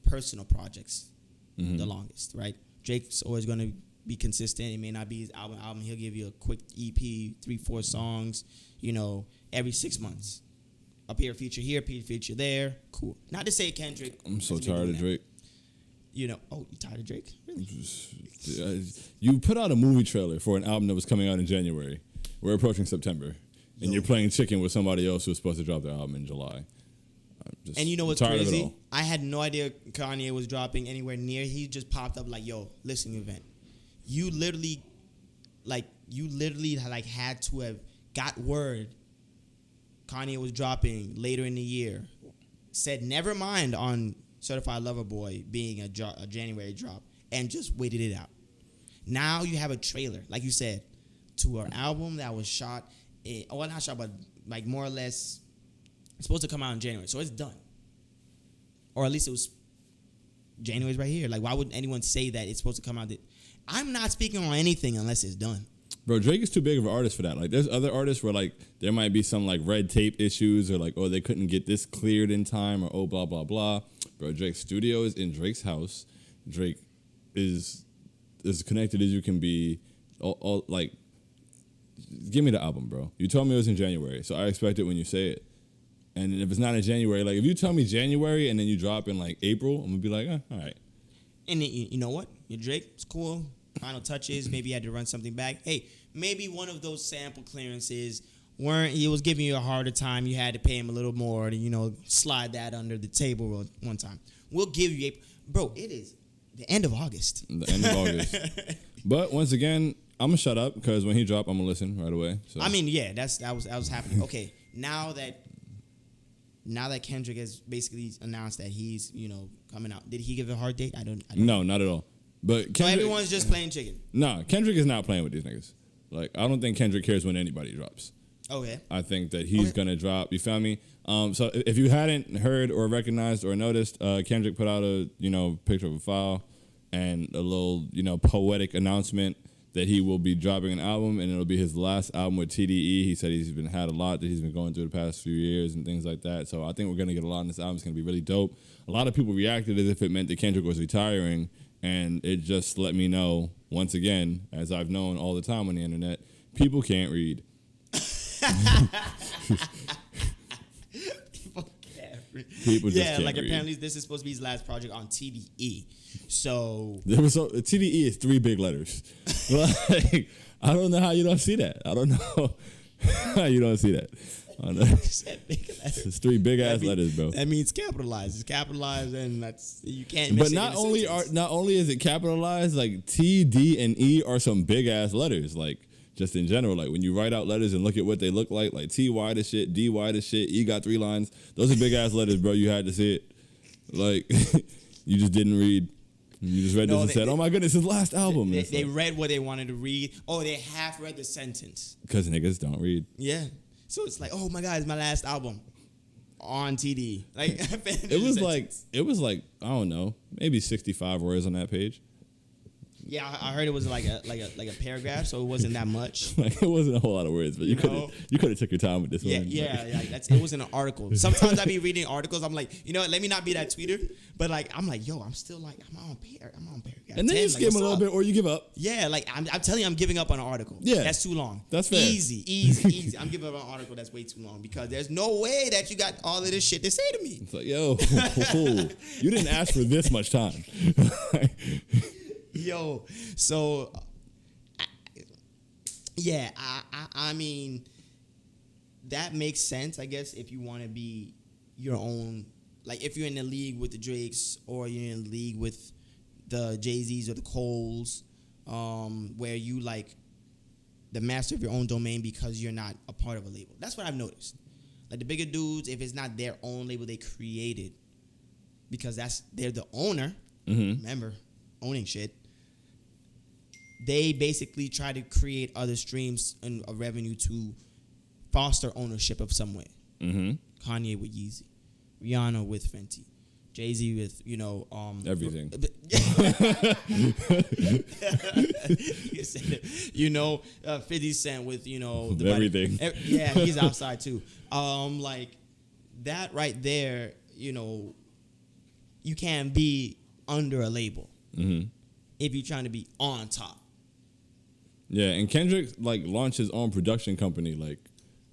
personal projects the longest, right? Drake's always going to be consistent. It may not be his album. He'll give you a quick EP, 3-4 songs, every 6 months. Appear feature here, appear feature there. Cool. Not to say Kendrick. I'm so tired of Drake. You tired of Drake? Really? You put out a movie trailer for an album that was coming out in January. We're approaching September. And you're playing chicken with somebody else who was supposed to drop their album in July. And you know what's crazy? I had no idea Kanye was dropping anywhere near. He just popped up like, yo, listening event. You literally had to have got word Kanye was dropping later in the year. Said never mind on Certified Lover Boy being a January drop and just waited it out. Now you have a trailer, like you said, to an album that was shot, not shot, but like more or less supposed to come out in January. So it's done. Or at least it was January's right here. Like, why would anyone say that it's supposed to come out? I'm not speaking on anything unless it's done. Bro, Drake is too big of an artist for that. Like, there's other artists where, like, there might be some, like, red tape issues or, like, oh, they couldn't get this cleared in time or, oh, blah, blah, blah. Bro, Drake's studio is in Drake's house. Drake is as connected as you can be. Like, give me the album, bro. You told me it was in January, so I expect it when you say it. And if it's not in January, like, if you tell me January and then you drop in, like, April, I'm going to be like, all right. And you know what? You're Drake. It's cool. Final touches. Maybe you had to run something back. Hey, maybe one of those sample clearances he was giving you a harder time. You had to pay him a little more to, slide that under the table one time. We'll give you bro, it is the end of August. The end of August. But once again, I'm going to shut up because when he drop, I'm going to listen right away. So. I mean, yeah, that was happening. Okay, now that Kendrick has basically announced that he's, coming out, did he give a hard date? I don't No, not at all. But Kendrick, so everyone's just playing chicken. No, Kendrick is not playing with these niggas. Like, I don't think Kendrick cares when anybody drops. Okay. I think that he's going to drop. You feel me? So if you hadn't heard or recognized or noticed, Kendrick put out a, picture of a file and a little, poetic announcement that he will be dropping an album and it'll be his last album with TDE. He said he's had a lot that he's been going through the past few years and things like that. So I think we're going to get a lot in this album. It's going to be really dope. A lot of people reacted as if it meant that Kendrick was retiring, and it just let me know, once again, as I've known all the time on the internet, people can't read. People just can't read. Apparently this is supposed to be his last project on TDE. So TDE is 3 big letters. Like, I don't know how you don't see that. I don't know how you don't see that. It's 3 big ass letters, bro. That means capitalized. It's capitalized, and you can't. But not only is it capitalized, like T, D, and E are some big ass letters. Like, just in general, like when you write out letters and look at what they look like T Y to shit, D Y to shit, E got 3 lines. Those are big ass letters, bro. You had to see it. Like, you just didn't read. You just read this and said, "Oh my goodness, his last album." They read what they wanted to read. Oh, they half read the sentence. Because niggas don't read. Yeah. So it's like, oh my God, it's my last album on TD. Like, it was like I don't know, maybe 65 words on that page. Yeah, I heard it was like a paragraph, so it wasn't that much. Like, it wasn't a whole lot of words, but you could have took your time with this one. Yeah, it wasn't an article. Sometimes I be reading articles, I'm like, let me not be that tweeter, but like I'm like, yo, I'm still like I'm on paragraph. And then you skim a little bit, or you give up. Yeah, like I'm telling you, I'm giving up on an article. Yeah, that's too long. That's fair. Easy. I'm giving up on an article that's way too long because there's no way that you got all of this shit to say to me. It's like, yo, you didn't ask for this much time. Yo, so yeah, I mean, that makes sense, I guess, if you want to be your own, like if you're in the league with the Drakes or you're in the league with the Jay-Z's or the Coles, where you like the master of your own domain because you're not a part of a label. That's what I've noticed. Like the bigger dudes, if it's not their own label they created, because they're the owner. Remember, owning shit. They basically try to create other streams and a revenue to foster ownership of some way. Kanye with Yeezy, Rihanna with Fenty, Jay-Z with, everything. 50 Cent with, everything. Yeah, he's outside too. Like that right there, you can't be under a label if you're trying to be on top. Yeah, and Kendrick launched his own production company I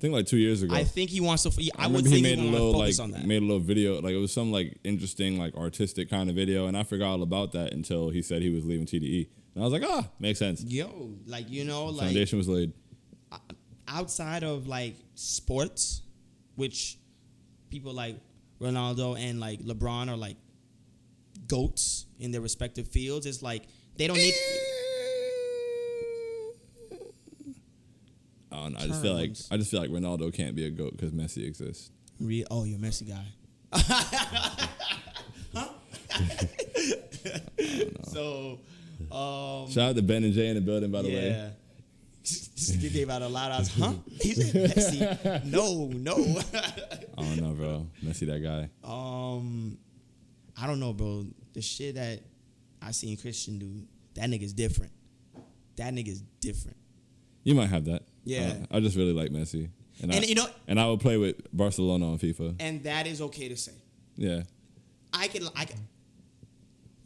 think 2 years ago. I think he wants to. I would he think made he a wants to little focus on that. made a little video. It was some interesting artistic kind of video, and I forgot all about that until he said he was leaving TDE, and I was like, makes sense. Yo, Foundation was laid. Outside of sports, which people like Ronaldo and LeBron are goats in their respective fields. It's they don't need. I don't know. I just feel like Ronaldo can't be a GOAT because Messi exists. You're a Messi guy. So, shout out to Ben and Jay in the building, by the way. Yeah. He gave out a loud ass, huh? He said Messi. No. I don't know, bro. Messi, that guy. I don't know, bro. The shit that I seen Christian do, that nigga's different. You might have that. Yeah. I just really like Messi. And I would play with Barcelona on FIFA. And that is okay to say. Yeah. I can.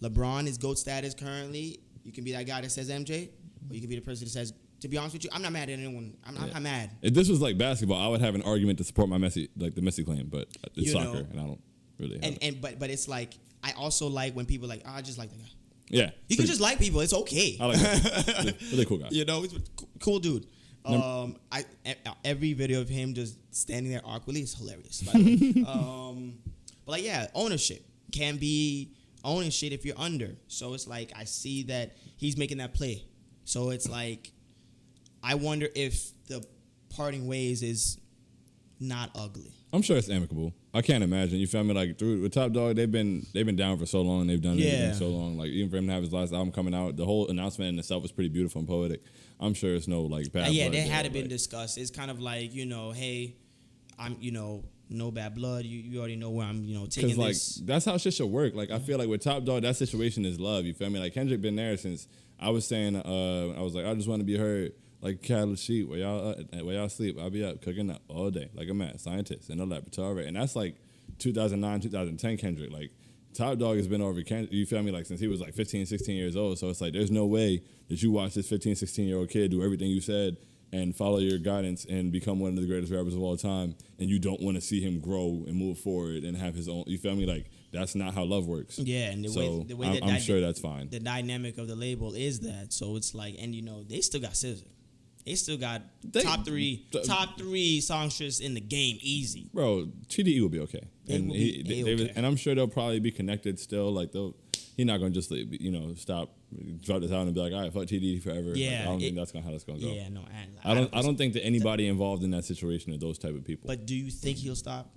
LeBron is GOAT status currently. You can be that guy that says MJ, or you can be the person that says, to be honest with you, I'm not mad at anyone. I'm not mad. If this was basketball, I would have an argument to support my Messi, the Messi claim, but it's soccer, and I don't really have it. But it's I also like when people I just like that guy. Yeah. You can just like people. It's okay. I like that. Really cool guy. He's a cool dude. Every video of him just standing there awkwardly is hilarious, by the way. But ownership can be owning shit if you're under. So it's I see that he's making that play. So it's I wonder if the parting ways is not ugly. I'm sure it's amicable. I can't imagine. You feel me? With Top Dog, they've been down for so long. They've done it for so long. Even for him to have his last album coming out, the whole announcement in itself was pretty beautiful and poetic. I'm sure it's no bad blood. Yeah, they had been discussed. It's kind of hey, I'm no bad blood. You already know where I'm taking this. That's how shit should work. I feel with Top Dog, that situation is love. You feel me? Kendrick been there since I was saying. I was I just want to be heard. Cattle sheep, where y'all sleep, I'll be up cooking up all day, like a mad scientist in the laboratory. And that's 2009, 2010 Kendrick. Top Dog has been over Kendrick, you feel me, since he was 15, 16 years old. So it's there's no way that you watch this 15, 16-year-old kid do everything you said and follow your guidance and become one of the greatest rappers of all time, and you don't want to see him grow and move forward and have his own, you feel me? That's not how love works. Yeah, and the way I'm sure that's fine. The dynamic of the label is that. So it's and they still got SZA. They still got top three songsters in the game easy. Bro, TDE will be okay. And I'm sure they'll probably be connected still. He's not going to just, stop, drop this out and be all right, fuck TDE forever. Yeah. I don't think that's how that's going to go. Yeah, no. I don't think that anybody involved in that situation are those type of people. But do you think he'll stop?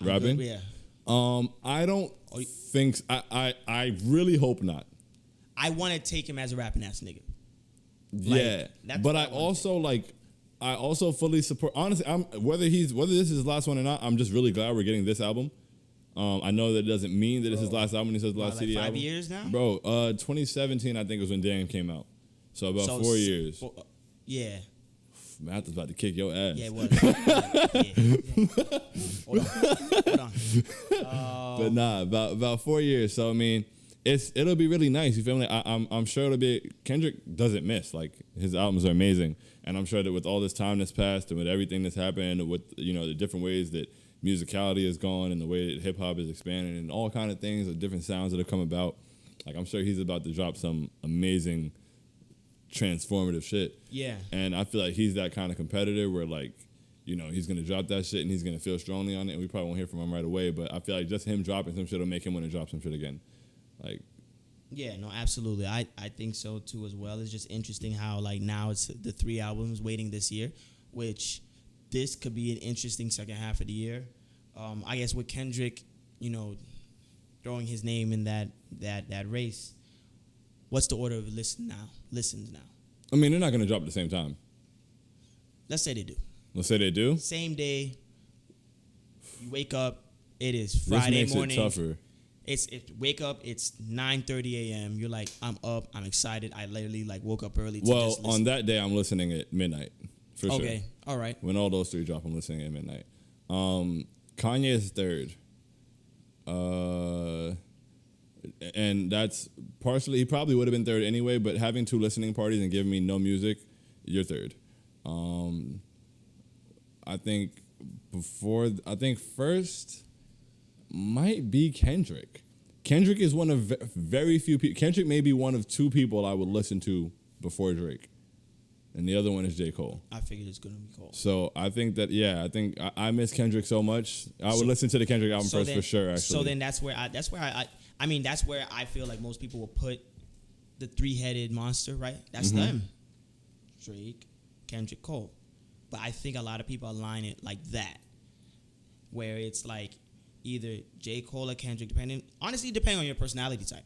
Rapping? Yeah. I don't think, I really hope not. I want to take him as a rapping ass nigga. Yeah, but I also fully support. Honestly, whether this is his last one or not, I'm just really glad we're getting this album. I know that it doesn't mean that it's his last album. He says last CD album. 5 years now, bro. 2017, I think, was when Damn came out. So about 4 years. Yeah. Math is about to kick your ass. Yeah, what? Hold on. But nah, about 4 years. So I mean. It'll be really nice. You feel me? I'm sure it'll be. Kendrick doesn't miss. His albums are amazing, and I'm sure that with all this time that's passed and with everything that's happened, and with the different ways that musicality has gone and the way that hip hop is expanding and all kind of things, the different sounds that have come about. I'm sure he's about to drop some amazing, transformative shit. Yeah. And I feel he's that kind of competitor where he's gonna drop that shit and he's gonna feel strongly on it, and we probably won't hear from him right away. But I feel just him dropping some shit will make him want to drop some shit again. Yeah, no, absolutely. I think so too as well. It's just interesting how now it's the 3 albums waiting this year, which this could be an interesting second half of the year. I guess with Kendrick, throwing his name in that race, what's the order of listens now? I mean, they're not going to drop at the same time. Let's say they do. Let's say they do? Same day. You wake up. It is Friday morning. This makes it tougher. Wake up. It's 9:30 a.m. You're like, I'm up. I'm excited. I literally woke up early. Well, on that day, I'm listening at midnight for sure. Okay, all right. When all those three drop, I'm listening at midnight. Kanye is third. And that's partially, he probably would have been third anyway, but having 2 listening parties and giving me no music, you're third. I think first might be Kendrick. Kendrick is one of very few people. Kendrick may be one of 2 people I would listen to before Drake. And the other one is J. Cole. I figured it's going to be Cole. So I think that, I miss Kendrick so much. I would listen to the Kendrick album first for sure, actually. So then that's where I feel like most people will put the 3-headed monster, right? That's them. Drake, Kendrick, Cole. But I think a lot of people align it like that, where it's like either J. Cole or Kendrick, depending on your personality type.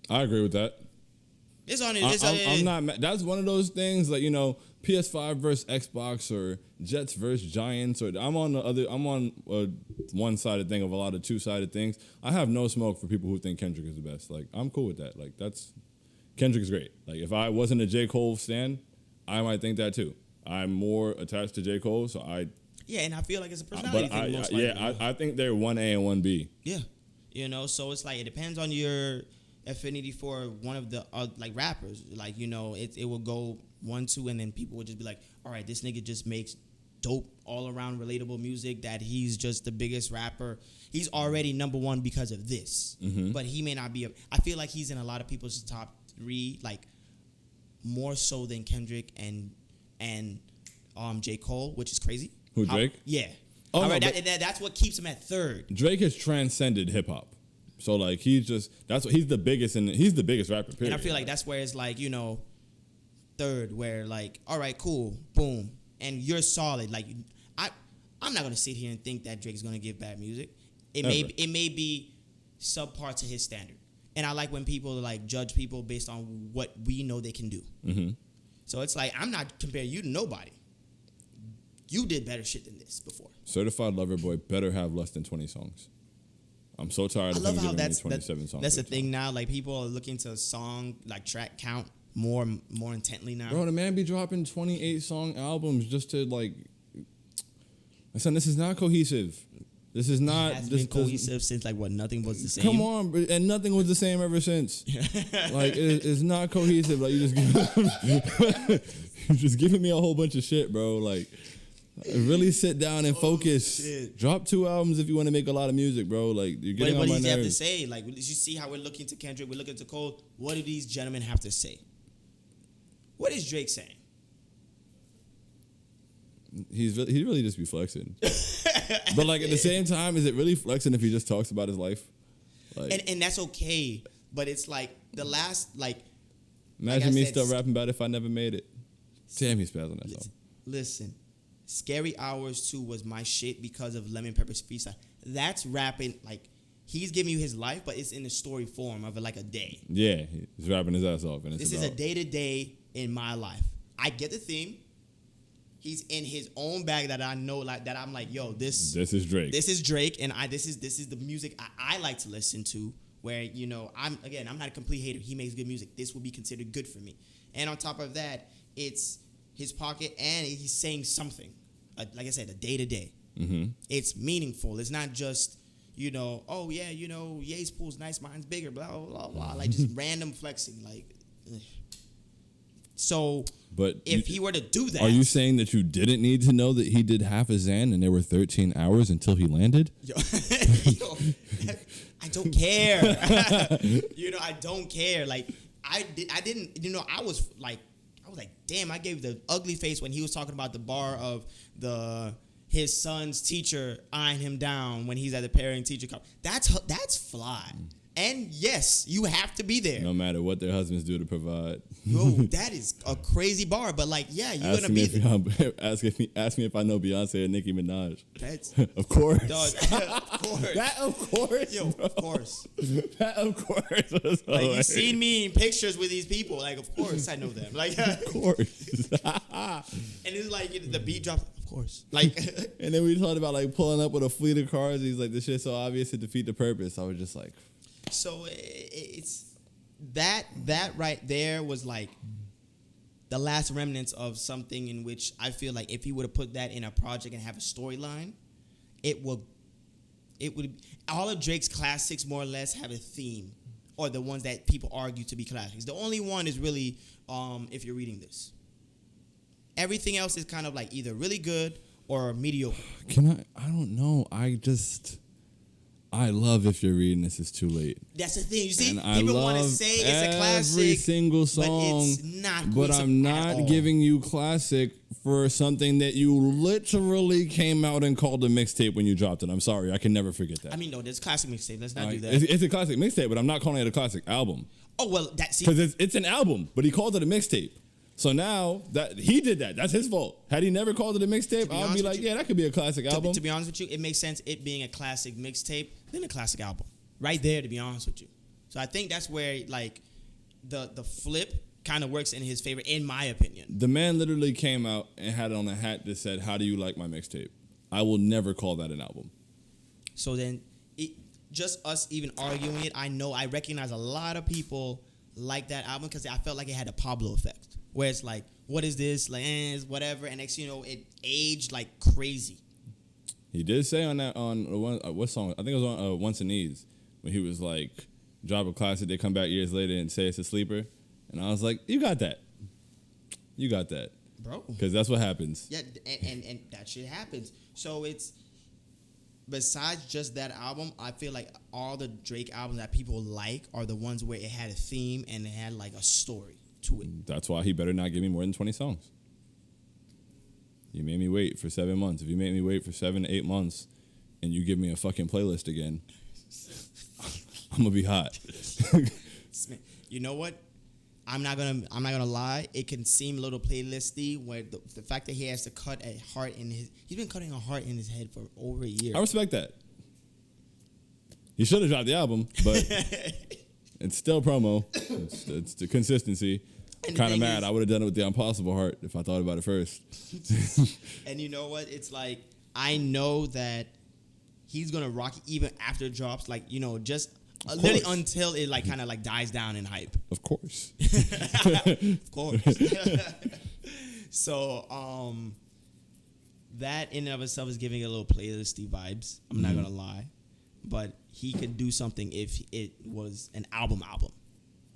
I agree with that. I'm not. That's one of those things, like, PS5 versus Xbox or Jets versus Giants, or I'm on one-sided thing of a lot of 2-sided things. I have no smoke for people who think Kendrick is the best. Like, I'm cool with that. Like, Kendrick is great. Like, if I wasn't a J. Cole stan, I might think that too. I'm more attached to J. Cole, so I. Yeah, and I feel like it's a personality thing. Most likely. I think they're 1A and 1B. Yeah, so it's like it depends on your affinity for one of the rappers. Like, it will go 1, 2, and then people would just be like, all right, this nigga just makes dope, all around relatable music, that he's just the biggest rapper. He's already number 1 because of this. But he may not be I feel like he's in a lot of people's top 3, like more so than Kendrick and J. Cole, which is crazy. Who, Drake? Yeah. Oh, all no, right, that's what keeps him at third. Drake has transcended hip hop. So like he's the biggest rapper, period. And I feel like that's where it's like, third, where like, all right, cool, boom. And you're solid. Like I'm not gonna sit here and think that Drake's gonna give bad music. It may be subpar to his standard. And I like when people like judge people based on what we know they can do. So it's like, I'm not comparing you to nobody. You did better shit than this before. Certified Lover Boy better have less than 20 songs. I'm so tired of him giving me 27 songs. That's the thing now. Like, people are looking to track count more intently now. Bro, the man be dropping 28 song albums just to like. Listen, this is not cohesive. This is not. It has been cohesive since Nothing Was the Same. Come on, and nothing was the same ever since. Like it's not cohesive. Like you're just giving me a whole bunch of shit, bro. Like. Really sit down and focus. Drop 2 albums if you want to make a lot of music, bro. Like, you're getting on my nerves. What does he have to say? Like, did you see how we're looking to Kendrick, we're looking to Cole? What do these gentlemen have to say? What is Drake saying? He really just be flexing. But like at the same time, is it really flexing if he just talks about his life? Like, and that's okay. But it's like the last Imagine me still rapping about If I Never Made It. Damn, he's spazzing that song. Listen. Scary Hours 2 was my shit because of Lemon Pepper's freestyle. That's rapping, like, he's giving you his life, but it's in the story form of like a day. Yeah, he's rapping his ass off. And this is a day-to-day in my life. I get the theme. He's in his own bag that I know, like, that I'm like, yo, this is Drake. This is Drake, and this is the music I like to listen to, where, I'm not a complete hater. He makes good music. This will be considered good for me. And on top of that, it's his pocket, and he's saying something. Like I said, a day-to-day. It's meaningful. It's not just, oh, yeah, Ye's pool's nice, mine's bigger, blah, blah, blah. Like, just random flexing. Like, ugh. So, but if he were to do that... Are you saying that you didn't need to know that he did half a Xan and there were 13 hours until he landed? Yo, I don't care. I don't care. Like, I didn't, I was like, damn, I gave the ugly face when he was talking about the bar of his son's teacher eyeing him down when he's at the parent teacher conference. That's fly. And yes, you have to be there. No matter what their husbands do to provide. Yo, that is a crazy bar, but like, yeah, you're gonna be there. Ask me if I know Beyonce or Nicki Minaj. That's of course. Dog, of course. That of course. Yo, of course. That of course. Like you seen me in pictures with these people. Like, of course I know them. Like, of course. And it's like the beat drops. Of course. Like, and then we talked about like pulling up with a fleet of cars. He's like, this shit's so obvious to defeat the purpose. I was just like. So it's that right there was like the last remnants of something in which I feel like if he would have put that in a project and have a storyline, it would all of Drake's classics more or less have a theme, or the ones that people argue to be classics. The only one is really if you're reading this. Everything else is kind of like either really good or mediocre. I don't know. I love If You're Reading This Is Too Late. That's the thing. You see, and people want to say it's a classic. Every single song, but it's not. But I'm not giving you classic for something that you literally came out and called a mixtape when you dropped it. I'm sorry, I can never forget that. I mean, no, there's classic mixtape. Let's not do that. It's a classic mixtape, but I'm not calling it a classic album. Oh well, that's because it's an album, but he called it a mixtape. So now that he did that, that's his fault. Had he never called it a mixtape, I'd be like, yeah, that could be a classic album. To be honest with you, it makes sense it being a classic mixtape than a classic album. Right there, to be honest with you. So I think that's where like the flip kind of works in his favor, in my opinion. The man literally came out and had it on a hat that said, "How do you like my mixtape?" I will never call that an album. So then, just us even arguing it, I recognize a lot of people like that album because I felt like it had a Pablo effect. Where it's like, what is this? Like, it's whatever. And next, it aged like crazy. He did say on what song? I think it was on Once and Needs, when he was like, drop a classic, they come back years later and say it's a sleeper. And I was like, you got that. You got that. Bro. Because that's what happens. Yeah, and that shit happens. So it's, besides just that album, I feel like all the Drake albums that people like are the ones where it had a theme and it had like a story to it. That's why he better not give me more than 20 songs. You made me wait for 7 months. If you make me wait for 7 to 8 months and you give me a fucking playlist again, I'm gonna be hot. You know what? I'm not gonna lie. It can seem a little playlisty where the fact that he has to cut a heart in he's been cutting a heart in his head for over a year. I respect that. He should have dropped the album, but it's still promo. It's the consistency. I'm kind of mad. I would have done it with the Impossible Heart if I thought about it first. And you know what? It's like, I know that he's going to rock it even after it drops. Like, just literally until it like kind of like dies down in hype. Of course. Of course. So, that in and of itself is giving it a little playlisty vibes. I'm not going to lie. But he could do something if it was an album.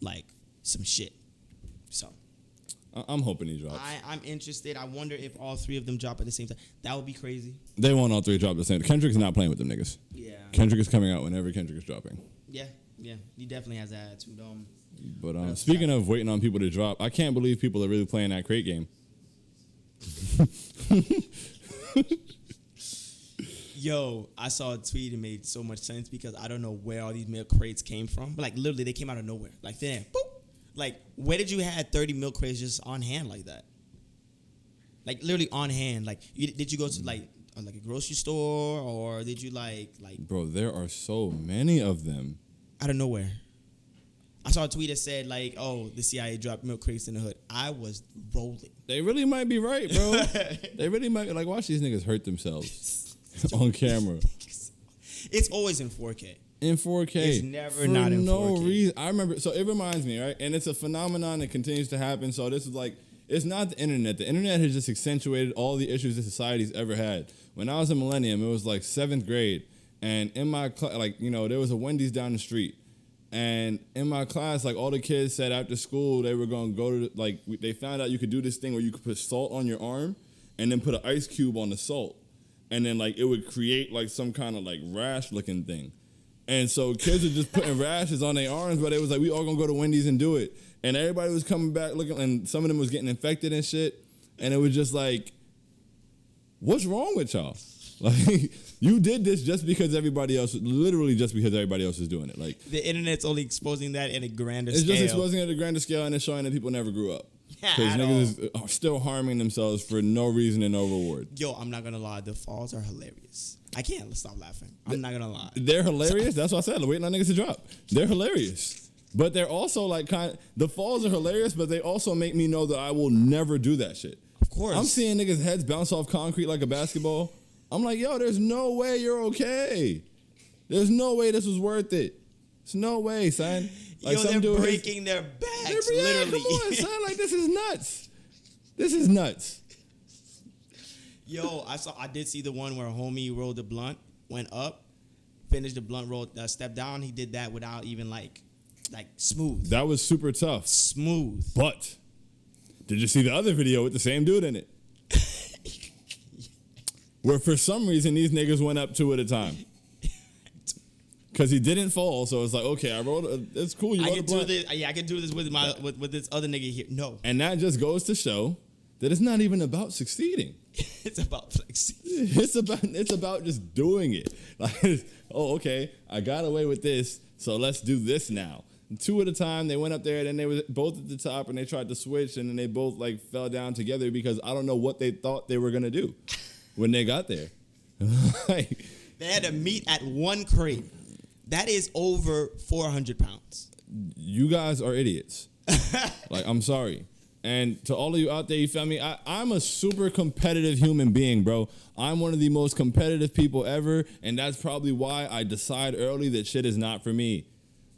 Like some shit. So I'm hoping he drops. I'm interested. I wonder if all three of them drop at the same time. That would be crazy. They want all three to drop at the same time. Kendrick's not playing with them niggas. Yeah. Kendrick is coming out whenever Kendrick is dropping. Yeah. He definitely has that attitude. But speaking of waiting on people to drop, I can't believe people are really playing that crate game. Yo, I saw a tweet and made so much sense because I don't know where all these milk crates came from. But like literally they came out of nowhere. Like then, boop. Like, where did you have 30 milk crates just on hand like that? Like, literally on hand. Like, did you go to, like a grocery store? Or did you, like... Bro, there are so many of them. Out of nowhere. I saw a tweet that said, like, oh, the CIA dropped milk crates in the hood. I was rolling. They really might be right, bro. They really might... Like, watch these niggas hurt themselves on camera. It's always in 4K. In 4K. It's never not in 4K. For no reason. I remember, so it reminds me, right? And it's a phenomenon that continues to happen. So this is like, it's not the internet. The internet has just accentuated all the issues that society's ever had. When I was in Millennium, it was like 7th grade. And in my class, there was a Wendy's down the street. And in my class, like all the kids said after school, they were going to go to, they found out you could do this thing where you could put salt on your arm and then put an ice cube on the salt. And then it would create some kind of rash looking thing. And so kids were just putting rashes on their arms, but it was like, we all gonna go to Wendy's and do it. And everybody was coming back looking, and some of them was getting infected and shit. And it was just like, what's wrong with y'all? Like, you did this just because everybody else, literally just because everybody else is doing it. Like, the internet's only exposing that in a grander it's scale. just exposing it at a grander scale, and it's showing that people never grew up. Yeah, because niggas are still harming themselves for no reason and no reward. Yo, I'm not gonna lie, the falls are hilarious. I can't stop laughing. I'm not gonna lie. They're hilarious. That's what I said. Waiting on niggas to drop. They're hilarious. But they're also like the falls are hilarious, but they also make me know that I will never do that shit. Of course. I'm seeing niggas' heads bounce off concrete like a basketball. I'm like, yo, there's no way you're okay. There's no way this was worth it. There's no way, son. Like, yo, they're breaking their backs, literally. Come on, son. Like, this is nuts. This is nuts. Yo, I did see the one where a homie rolled the blunt, went up, finished the blunt, rolled, stepped down. He did that without even like smooth. That was super tough. Smooth. But did you see the other video with the same dude in it? Where for some reason these niggas went up 2 at a time. Because he didn't fall, so it's like, okay, I rolled. It's cool. You rolled a blunt. I can do this with this other nigga here. No, and that just goes to show that it's not even about succeeding. It's about flexing. It's about just doing it. Like, oh, okay, I got away with this, so let's do this now. And 2 at a time, they went up there, and then they were both at the top, and they tried to switch, and then they both like fell down together because I don't know what they thought they were gonna do when they got there. Like, they had to meet at one crate. That is over 400 pounds. You guys are idiots. Like, I'm sorry. And to all of you out there, you feel me? I'm a super competitive human being, bro. I'm one of the most competitive people ever, and that's probably why I decide early that shit is not for me.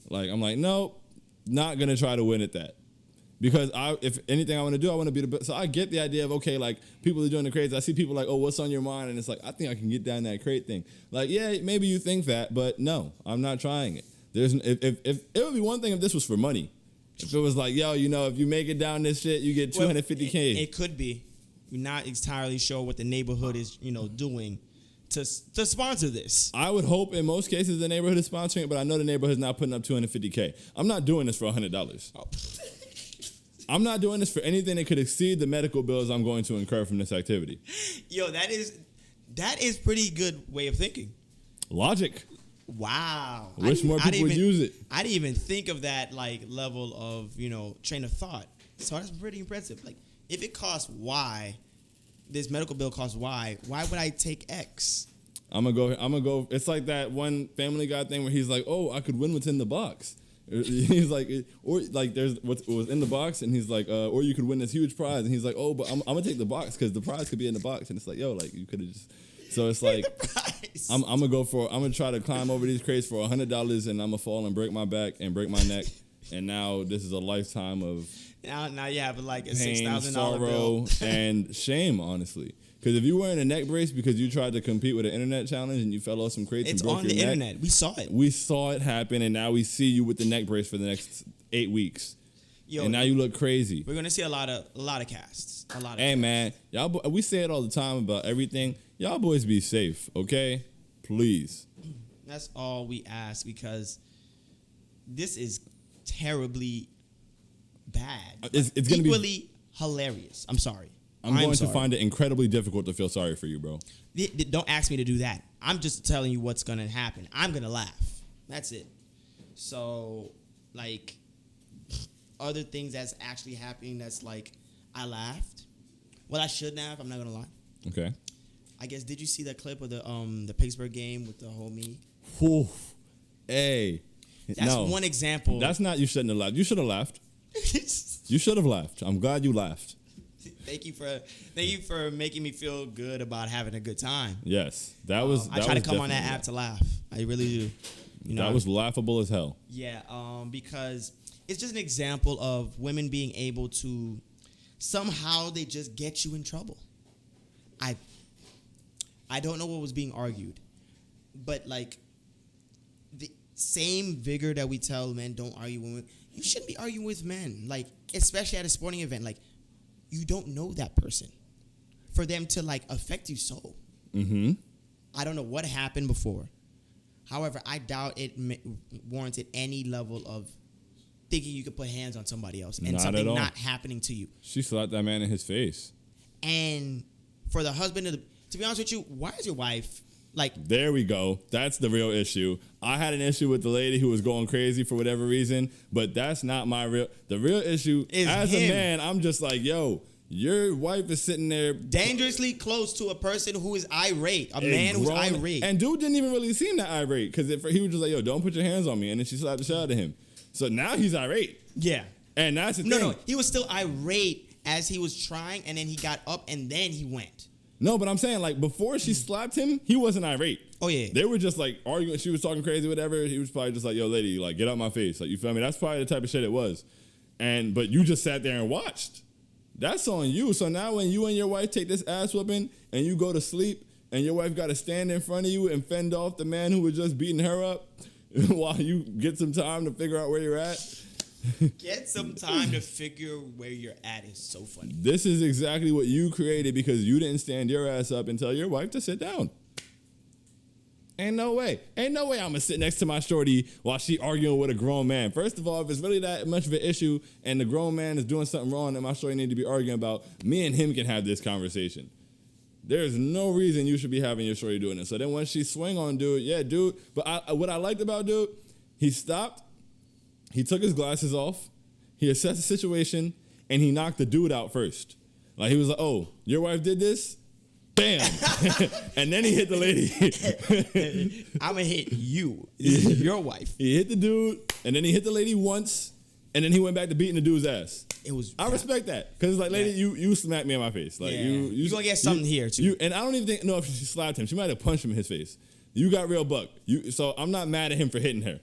Like, I'm like, nope, not gonna try to win at that. Because if anything I want to do, I want to be the best. So I get the idea of, okay, like, people are doing the crates. I see people like, oh, what's on your mind? And it's like, I think I can get down that crate thing. Like, yeah, maybe you think that, but no, I'm not trying it. If it would be one thing if this was for money. If it was like, yo, you know, if you make it down this shit, you get $250K. It could be. We're not entirely sure what the neighborhood is, doing to sponsor this. I would hope in most cases the neighborhood is sponsoring it, but I know the neighborhood is not putting up $250K. I'm not doing this for $100. Oh. I'm not doing this for anything that could exceed the medical bills I'm going to incur from this activity. Yo, that is pretty good way of thinking. Logic. Wow. I wish more people would use it. I didn't even think of that level of, train of thought. So that's pretty impressive. Like, if it costs Y, this medical bill costs Y, why would I take X? I'm gonna go. It's like that one Family Guy thing where he's like, oh, I could win what's in the box. He's like, or like there's what was in the box, and he's like, or you could win this huge prize, and he's like, oh, but I'm gonna take the box because the prize could be in the box, and it's like, yo, like you could have just. So it's like, I'm gonna try to climb over these crates for $100, and I'm gonna fall and break my back and break my neck, and now this is a lifetime of now you have like a pain, $6,000 sorrow, bill and shame, honestly. Because if you're wearing a neck brace because you tried to compete with an internet challenge and you fell off some crates and broke your neck. It's on the internet. We saw it. We saw it happen, and now we see you with the neck brace for the next 8 weeks. Yo, and now you look crazy. We're gonna see a lot of casts. Hey man, y'all, we say it all the time about everything. Y'all boys be safe, okay? Please. That's all we ask because this is terribly bad. It's gonna equally hilarious. I'm sorry. I'm going to find it incredibly difficult to feel sorry for you, bro. Don't ask me to do that. I'm just telling you what's going to happen. I'm going to laugh. That's it. So, like, other things that's actually happening that's like, I laughed. Well, I shouldn't have. I'm not going to lie. Okay. I guess, did you see that clip of the Pittsburgh game with the homie? Oof. Hey. That's one example. That's not, you shouldn't have laughed. You should have laughed. You should have laughed. I'm glad you laughed. Thank you for making me feel good about having a good time. Yes, that was. I try to come on that app to laugh. I really do. That was laughable as hell. Yeah, because it's just an example of women being able to somehow they just get you in trouble. I don't know what was being argued, but like the same vigor that we tell men don't argue with women, you shouldn't be arguing with men. Like, especially at a sporting event, like. You don't know that person for them to like affect you so. Mm-hmm. I don't know what happened before. However, I doubt it warranted any level of thinking you could put hands on somebody else and something not happening to you. She slapped that man in his face. And for the husband to be honest with you, why is your wife like? There we go. That's the real issue. I had an issue with the lady who was going crazy for whatever reason, but that's not the real issue. As a man, I'm just like, yo, your wife is sitting there dangerously close to a person who is irate, a man who's irate. And dude didn't even really seem that irate because he was just like, yo, don't put your hands on me. And then she slapped the shit out of him. So now he's irate. Yeah. And that's the thing. No, he was still irate as he was trying, and then he got up, and then he went. No, but I'm saying, like, before she slapped him, he wasn't irate. Oh, yeah. They were just, like, arguing. She was talking crazy, whatever. He was probably just like, yo, lady, like, get out my face. Like, you feel me? That's probably the type of shit it was. But you just sat there and watched. That's on you. So now when you and your wife take this ass whooping and you go to sleep and your wife got to stand in front of you and fend off the man who was just beating her up while you get some time to figure out where you're at. Get some time to figure where you're at is so funny. This is exactly what you created because you didn't stand your ass up and tell your wife to sit down. Ain't no way I'm gonna sit next to my shorty while she arguing with a grown man. First of all, if it's really that much of an issue and the grown man is doing something wrong that my shorty need to be arguing about, me and him can have this conversation. There's no reason you should be having your shorty doing it. So then when she swing on dude, but what I liked about dude, he stopped, he took his glasses off, he assessed the situation, and he knocked the dude out first. Like he was like, oh, your wife did this? Bam! And then he hit the lady. I'm gonna hit you. This is your wife. He hit the dude, and then he hit the lady once, and then he went back to beating the dude's ass. I respect that because it's like, lady, you smacked me in my face. Like you gonna get something here too. And I don't even know if she slapped him. She might have punched him in his face. You got real buck. So I'm not mad at him for hitting her,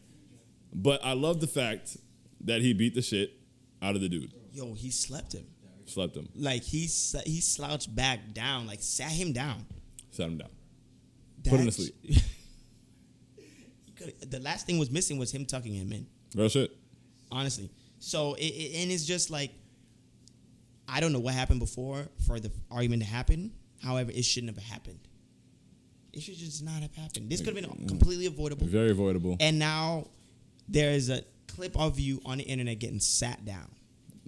but I love the fact that he beat the shit out of the dude. Yo, he slept him. Like he slouched back down, like sat him down. Put him to sleep. The last thing was missing was him tucking him in. Real shit. Honestly. So and it's just like, I don't know what happened before for the argument to happen. However, it shouldn't have happened. It should just not have happened. This could have been completely avoidable. Very avoidable. And now there is a clip of you on the internet getting sat down.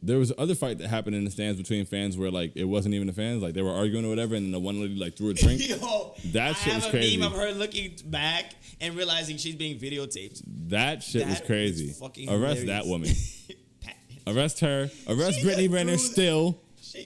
There was another fight that happened in the stands between fans where, like, it wasn't even the fans. Like, they were arguing or whatever, and then the one lady, like, threw a drink. Yo, that shit was crazy. I have a meme of her looking back and realizing she's being videotaped. That shit was crazy. Arrest that woman. Arrest her. Arrest Brittany Renner still.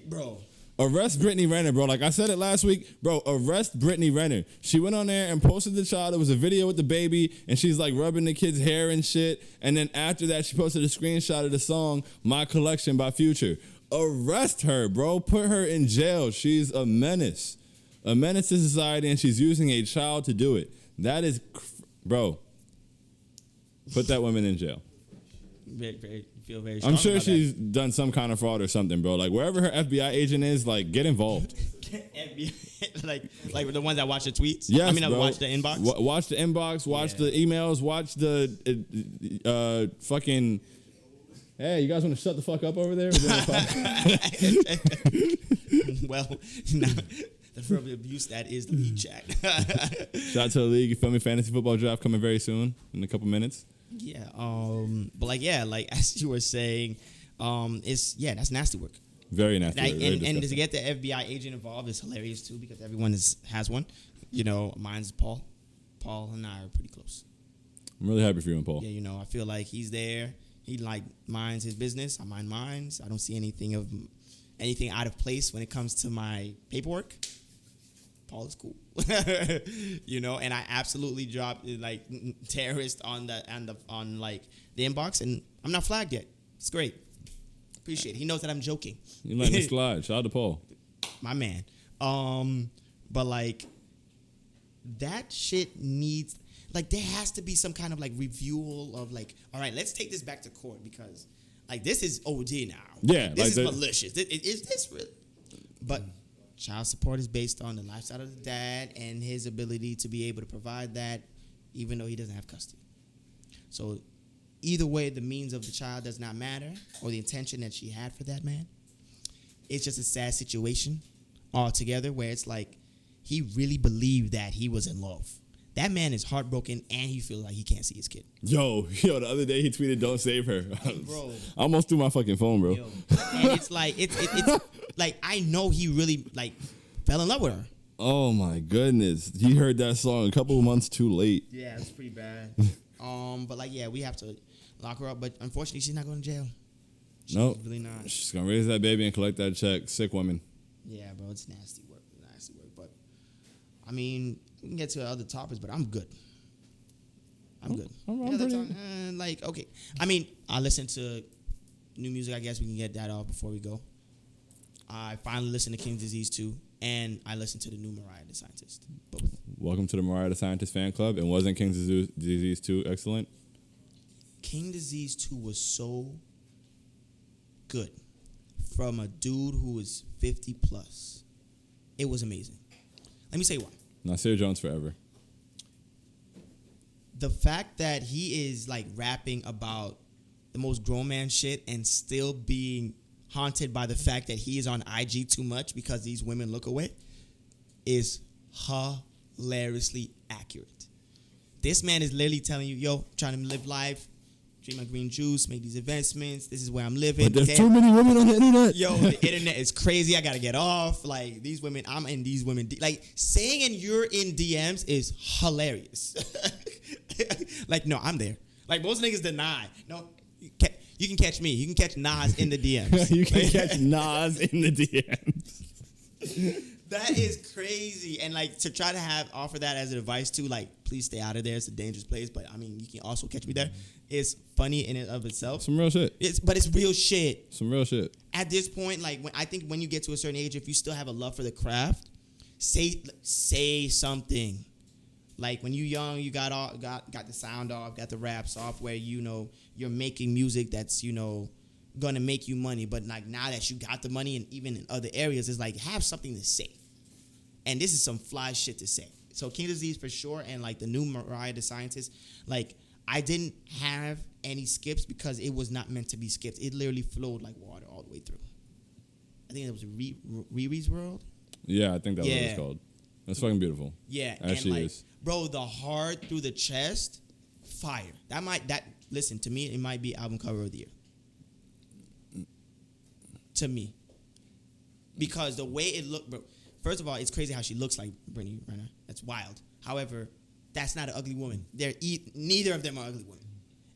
Bro. Arrest Brittany Renner, bro. Like I said it last week, bro, arrest Brittany Renner. She went on there and posted the child. It was a video with the baby, and she's like rubbing the kid's hair and shit. And then after that, she posted a screenshot of the song, My Collection by Future. Arrest her, bro. Put her in jail. She's a menace. A menace to society, and she's using a child to do it. That is, bro, put that woman in jail. Feel very strong. I'm sure she's done some kind of fraud or something, bro. Like wherever her FBI agent is, like get involved. like the ones that watch the tweets. Yes, bro. Watch the inbox. Watch the inbox. Watch the emails. Watch the fucking. Hey, you guys want to shut the fuck up over there? Well, the verbal abuse that is the league chat. Shout out to the league. You feel me? Fantasy football draft coming very soon in a couple minutes. Yeah, but like as you were saying, that's nasty work. Very nasty. And to get the FBI agent involved is hilarious too because everyone has one. You know, mine's Paul. Paul and I are pretty close. I'm really happy for you and Paul. Yeah, I feel like he's there. He like minds his business. I mind mine. I don't see anything out of place when it comes to my paperwork. Paul is cool. And I absolutely dropped like terrorist on the inbox, and I'm not flagged yet. It's great. Appreciate it. He knows that I'm joking. You letting it slide. Shout out to Paul. My man. But like that shit needs like there has to be some kind of like review of like, all right, let's take this back to court because like this is OD now. Yeah. This is malicious. Is this real? But child support is based on the lifestyle of the dad and his ability to be able to provide that even though he doesn't have custody. So either way, the means of the child does not matter or the intention that she had for that man. It's just a sad situation altogether where it's like he really believed that he was in love. That man is heartbroken and he feels like he can't see his kid. Yo, the other day he tweeted, "Don't save her." Bro. I almost threw my fucking phone, bro. Yo. And it's like, it's like, I know he really like fell in love with her. Oh my goodness, he heard that song a couple of months too late. Yeah, it's pretty bad. But like, yeah, we have to lock her up. But unfortunately, she's not going to jail. Nope. Really not. She's gonna raise that baby and collect that check. Sick woman. Yeah, bro, it's nasty work. Nasty work. But I mean, we can get to other topics, but I'm good. I'm good. I'm pretty... like, okay. I mean, I listen to new music. I guess we can get that off before we go. I finally listened to King's Disease 2, and I listened to the new Mariah the Scientist. Both. Welcome to the Mariah the Scientist fan club. And wasn't King's Disease 2 excellent? King Disease 2 was so good from a dude who was 50 plus. It was amazing. Let me say why. Nasir Jones forever. The fact that he is like rapping about the most grown man shit and still being haunted by the fact that he is on IG too much because these women look away is hilariously accurate. This man is literally telling you, yo, trying to live life, drink my green juice, make these investments. This is where I'm living. But there's too many women on the internet. Yo, the internet is crazy. I got to get off. Like, these women, I'm in these women. Like, saying and you're in DMs is hilarious. Like, no, I'm there. Like, most niggas deny. No, you can catch me. You can catch Nas in the DMs. You can catch Nas in the DMs. That is crazy. And like to try to offer that as advice too, like, please stay out of there. It's a dangerous place. But I mean, you can also catch me there. It's funny in and of itself. Some real shit. But it's real shit. Some real shit. At this point, like I think when you get to a certain age, if you still have a love for the craft, say something. Like when you're young, you got the sound off, got the rap software, you're making music that's, gonna make you money. But like now that you got the money and even in other areas, it's like have something to say. And this is some fly shit to say. So King Disease for sure, and like the new Mariah the Scientist, like I didn't have any skips because it was not meant to be skipped. It literally flowed like water all the way through. I think it was Riri's World. Yeah, I think that's what it's called. That's fucking beautiful. Yeah, actually and like, is. Bro, the heart through the chest, fire. Listen, to me, it might be album cover of the year. To me. Because the way it looked, bro, first of all, it's crazy how she looks like Brittany right now. That's wild. However, that's not an ugly woman. Neither of them are ugly women.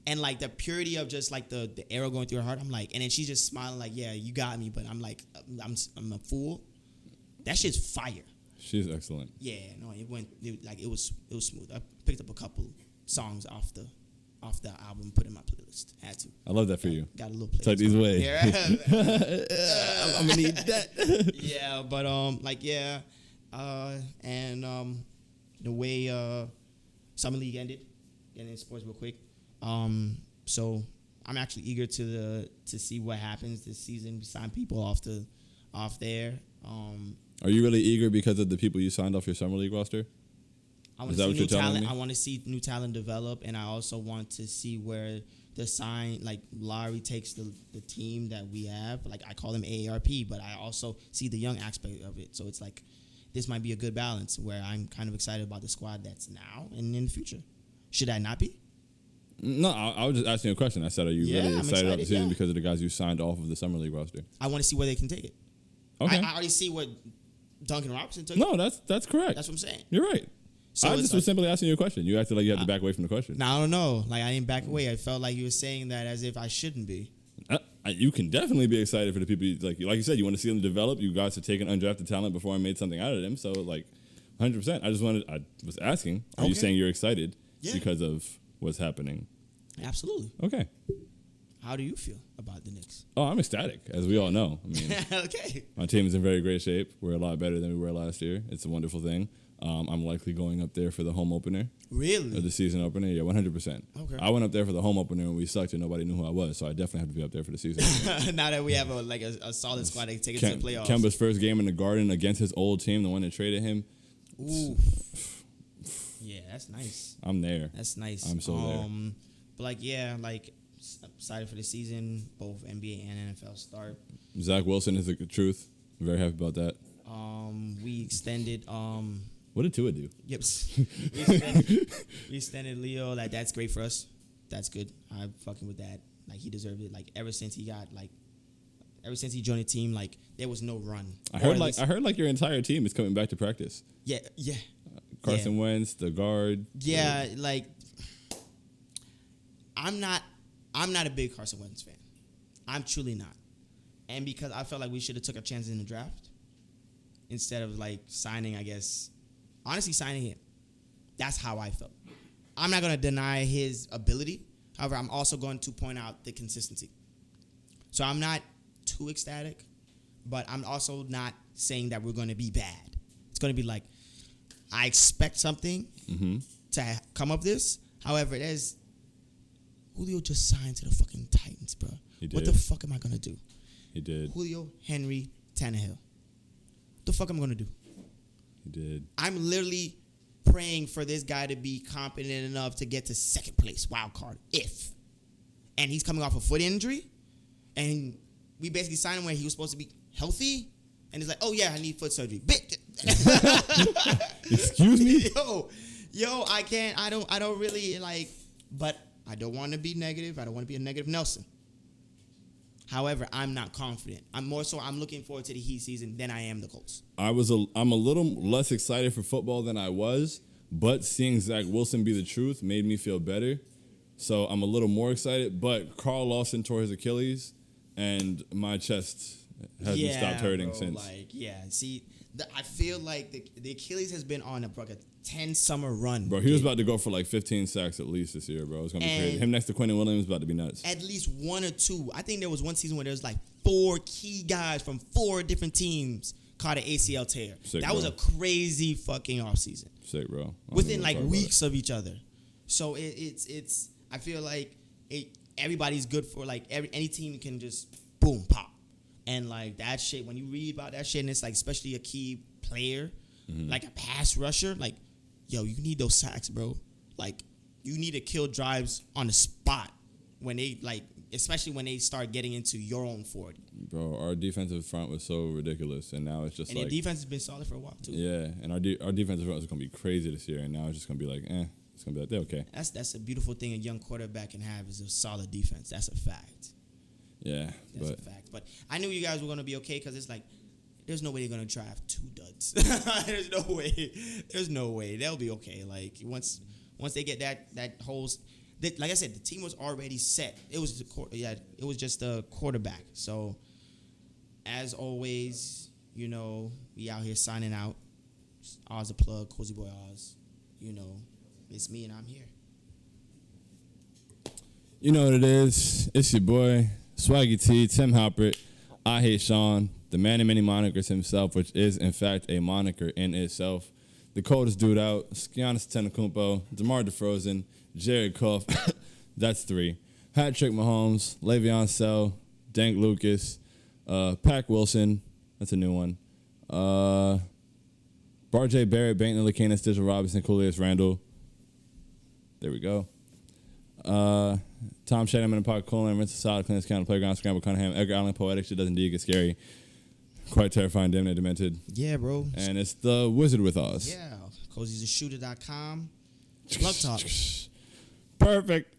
And like the purity of just like the arrow going through her heart, I'm like, and then she's just smiling like, yeah, you got me, but I'm like, I'm a fool. That shit's fire. She's excellent. Yeah, no, it was smooth. I picked up a couple songs off the album, put in my playlist. Had to. I love that for you. Got a little playlist. Tuck these away. Yeah. I'm gonna need that. Yeah, but the way Summer League ended, getting into sports real quick. So I'm actually eager to see what happens this season. We sign people off there. Are you really eager because of the people you signed off your summer league roster? I want to see new talent. I want to see new talent develop, and I also want to see where Larry takes the team that we have. Like I call them AARP, but I also see the young aspect of it. So it's like this might be a good balance where I'm kind of excited about the squad that's now and in the future. Should I not be? No, I was just asking you a question. I said, are you really excited about the season because of the guys you signed off of the summer league roster? I want to see where they can take it. Okay. I already see what Duncan Robertson took. No, that's correct. That's what I'm saying. You're right. So I just was simply asking you a question. You acted like you had to back away from the question. No, I don't know. Like I didn't back away. I felt like you were saying that as if I shouldn't be. You can definitely be excited for the people like you said. You want to see them develop. You guys to take an undrafted talent before I made something out of them. So like, 100%. I was asking. Are you saying you're excited because of what's happening? Absolutely. Okay. How do you feel about the Knicks? Oh, I'm ecstatic, as we all know. I mean, okay. My team is in very great shape. We're a lot better than we were last year. It's a wonderful thing. I'm likely going up there for the home opener. Really? Or the season opener. Yeah, 100%. Okay. I went up there for the home opener and we sucked and nobody knew who I was, so I definitely have to be up there for the season opener. Now that we have a solid squad that can take it to the playoffs. Kemba's first game in the Garden against his old team, the one that traded him. Ooh. Yeah, that's nice. I'm there. That's nice. I'm so there. But excited for the season. Both NBA and NFL start. Zach Wilson is the truth. I'm very happy about that. We extended. What did Tua do? Yep. we extended Leo. Like that's great for us. That's good. I'm fucking with that. Like he deserved it. Like ever since he got like Ever since he joined the team, like there was no run. I heard like your entire team is coming back to practice. Yeah. Carson Wentz, the guard. Yeah, like I'm not a big Carson Wentz fan. I'm truly not. And because I felt like we should have took our chances in the draft instead of like signing, I guess, honestly signing him. That's how I felt. I'm not going to deny his ability. However, I'm also going to point out the consistency. So I'm not too ecstatic, but I'm also not saying that we're going to be bad. It's going to be like, I expect something to come of this. However, there's Julio just signed to the fucking Titans, bro. He did. What the fuck am I going to do? He did. Julio, Henry, Tannehill. What the fuck am I going to do? He did. I'm literally praying for this guy to be competent enough to get to second place, wild card, if. And he's coming off a foot injury. And we basically signed him where he was supposed to be healthy. And he's like, oh, yeah, I need foot surgery. Excuse me? Yo, I can't. I don't really like, but I don't want to be negative. I don't want to be a negative Nelson. However, I'm not confident. I'm looking forward to the Heat season than I am the Colts. I'm a little less excited for football than I was, but seeing Zach Wilson be the truth made me feel better. So I'm a little more excited, but Carl Lawson tore his Achilles, and my chest hasn't stopped hurting since. See, I feel like the Achilles has been on a 10-summer run. Bro, he was about to go for like 15 sacks at least this year, bro. It's going to be crazy. Him next to Quentin Williams is about to be nuts. At least one or two. I think there was one season where there was like 4 key guys from 4 different teams caught an ACL tear. Sick, that was a crazy fucking offseason. Sick, bro. Within like weeks of each other. So it's I feel like everybody's good for like any team can just boom, pop. And like that shit, when you read about that shit and it's like especially a key player, like a pass rusher, like, yo, you need those sacks, bro. Like, you need to kill drives on the spot when they, like, especially when they start getting into your own 40. Bro, our defensive front was so ridiculous, and now it's just and the defense has been solid for a while, too. Yeah, and our defensive front is going to be crazy this year, and now it's just going to be like, it's going to be like, they're okay. That's a beautiful thing a young quarterback can have is a solid defense. That's a fact. Yeah. That's a fact. But I knew you guys were going to be okay because it's like, there's no way they're going to draft 2 duds. There's no way. There's no way. They'll be okay. Like, once they get that whole... like I said, the team was already set. It was just a quarterback. So, as always, you know, we out here signing out. Oz a plug, Cozy Boy Oz. You know, it's me and I'm here. You know what it is. It's your boy, Swaggy T, Tim Halpert. I hate Sean, the man of many monikers himself, which is, in fact, a moniker in itself. The coldest dude out, Giannis Antetokounmpo, DeMar DeRozan, Jared Goff, that's 3. Patrick Mahomes, Le'Veon Bell, Dank Lucas, Pac Wilson, that's a new one. Barjay Barrett, Bankman Lakina, Stitchell Robinson, Julius Randle. There we go. Tom Shadman and Park Colin, Rinse Solid, Cleanest County, Playground, Scramble, Cunningham, Edgar Allan, Poetic, shit does indeed get scary. Quite terrifying, damn it, demented. Yeah, bro. And it's the Wizard with Oz. Yeah. Cozy'sAshooter.com. Plug talk. Perfect.